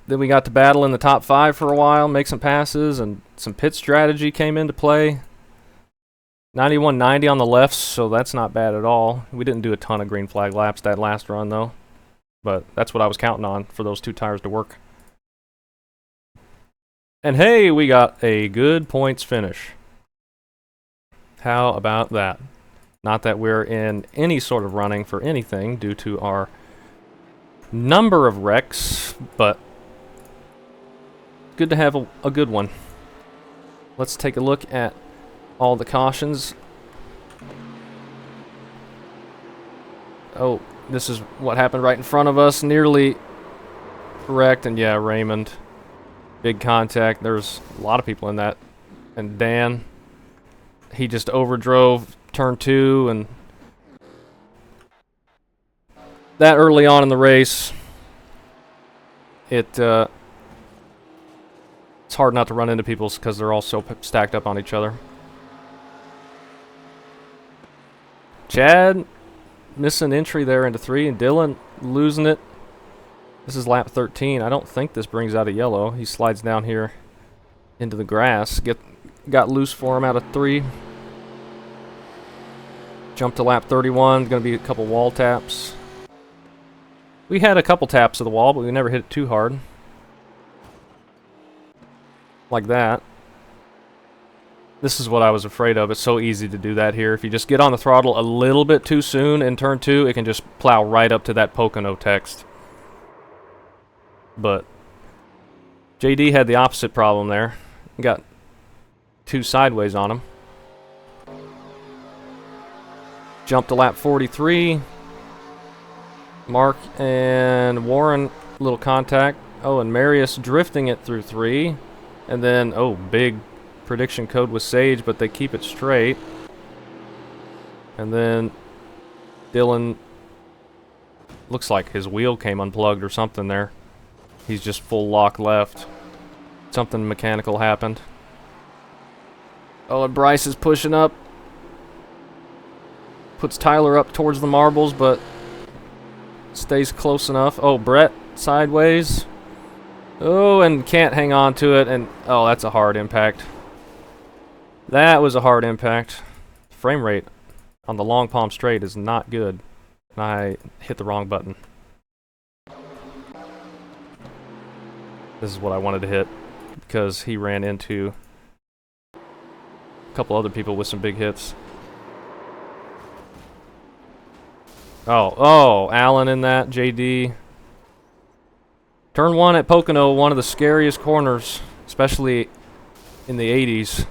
Then we got to battle in the top 5 for a while, make some passes, and some pit strategy came into play. 91.90 on the lefts, so that's not bad at all. We didn't do a ton of green flag laps that last run, though. But that's what I was counting on for those 2 tires to work. And hey, we got a good points finish. How about that? Not that we're in any sort of running for anything due to our number of wrecks, but good to have a good one. Let's take a look at all the cautions. Oh, this is what happened right in front of us. Nearly wrecked, and yeah, Raymond. Big contact. There's a lot of people in that. And Dan, he just overdrove turn 2, and that early on in the race, it's hard not to run into people because they're all so stacked up on each other. Chad missing entry there into 3, and Dylan losing it. This is lap 13. I don't think this brings out a yellow. He slides down here into the grass. Got loose for him out of 3. Jump to lap 31. Going to be a couple wall taps. We had a couple taps of the wall, but we never hit it too hard. Like that. This is what I was afraid of. It's so easy to do that here. If you just get on the throttle a little bit too soon in turn 2, it can just plow right up to that Pocono text. But JD had the opposite problem there. Got 2 sideways on him. Jumped to lap 43. Mark and Warren, little contact. Oh, and Marius drifting it through 3. And then, oh, big prediction code with Sage, but they keep it straight. And then Dylan, looks like his wheel came unplugged or something there. He's just full lock left. Something mechanical happened. Oh, and Bryce is pushing up. Puts Tyler up towards the marbles, but stays close enough. Oh, Brett sideways. Oh, and can't hang on to it. And oh, that's a hard impact. That was a hard impact. Frame rate on the Long Palm Straight is not good. And I hit the wrong button. This is what I wanted to hit because he ran into a couple other people with some big hits. Oh, Allen in that, JD. Turn 1 at Pocono, one of the scariest corners, especially in the 80s.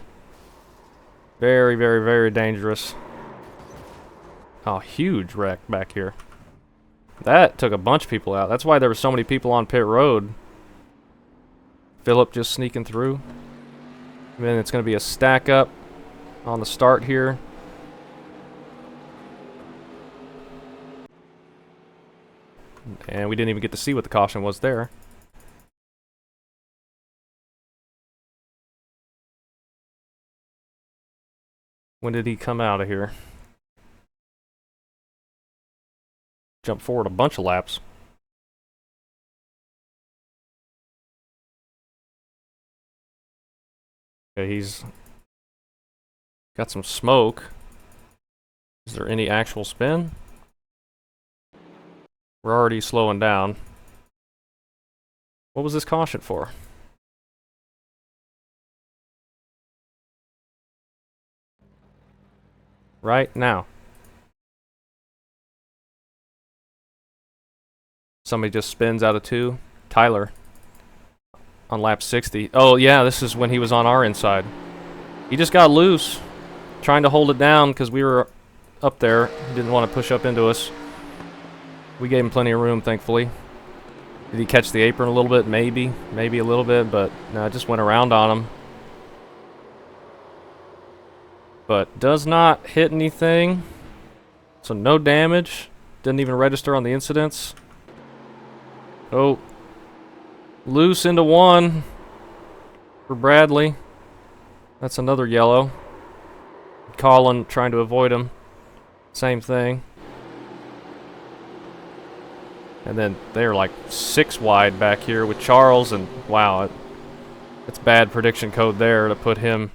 Very, very, very dangerous. Oh, huge wreck back here. That took a bunch of people out. That's why there were so many people on pit road. Phillip just sneaking through. And then it's going to be a stack up on the start here. And we didn't even get to see what the caution was there. When did he come out of here? Jump forward a bunch of laps. Okay, he's got some smoke. Is there any actual spin? We're already slowing down. What was this caution for? Right now. Somebody just spins out of 2. Tyler. On lap 60. Oh yeah, this is when he was on our inside. He just got loose. Trying to hold it down because we were up there. He didn't want to push up into us. We gave him plenty of room, thankfully. Did he catch the apron a little bit? Maybe. Maybe a little bit, but no, it just went around on him. But does not hit anything. So no damage. Didn't even register on the incidents. Oh. Loose into 1 for Bradley. That's another yellow. Colin trying to avoid him. Same thing. And then they're like 6 wide back here with Charles, and wow, it's bad prediction code there to put him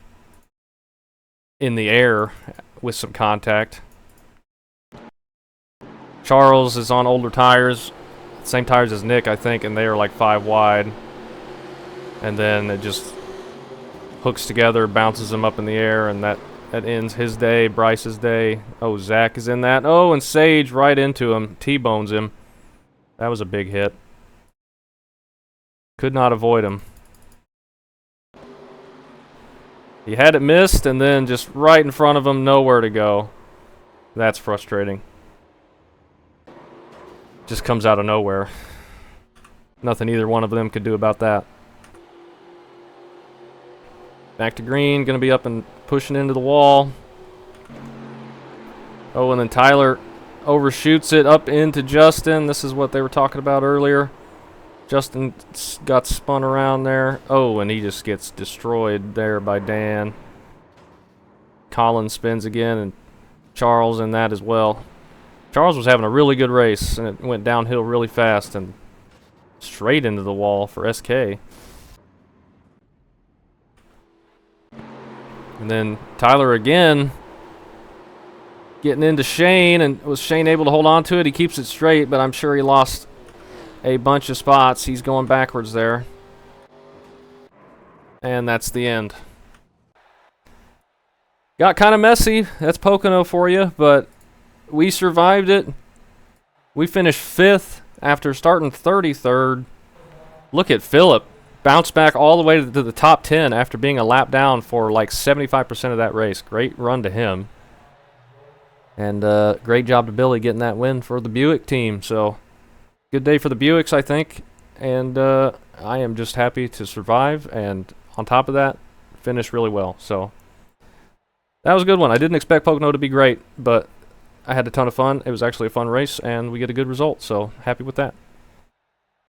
in the air with some contact. Charles is on older tires, same tires as Nick, I think, and they are like 5 wide. And then it just hooks together, bounces him up in the air, and that ends his day, Bryce's day. Oh, Zach is in that. Oh, and Sage right into him, T-bones him. That was a big hit. Could not avoid him. He had it missed, and then just right in front of him, nowhere to go. That's frustrating. Just comes out of nowhere. Nothing either one of them could do about that. Back to green, gonna be up and pushing into the wall. Oh, and then Tyler overshoots it up into Justin. This is what they were talking about earlier. Justin got spun around there. Oh, and he just gets destroyed there by Dan. Colin spins again, and Charles in that as well. Charles was having a really good race, and it went downhill really fast and straight into the wall for SK. And then Tyler again getting into Shane, and was Shane able to hold on to it? He keeps it straight, but I'm sure he lost a bunch of spots. He's going backwards there. And that's the end. Got kind of messy. That's Pocono for you, but we survived it. We finished 5th after starting 33rd. Look at Phillip. Bounced back all the way to the top 10 after being a lap down for like 75% of that race. Great run to him. And great job to Billy getting that win for the Buick team. So, good day for the Buicks, I think. And I am just happy to survive. And on top of that, finish really well. So, that was a good one. I didn't expect Pocono to be great, but I had a ton of fun. It was actually a fun race, and we get a good result. So, happy with that.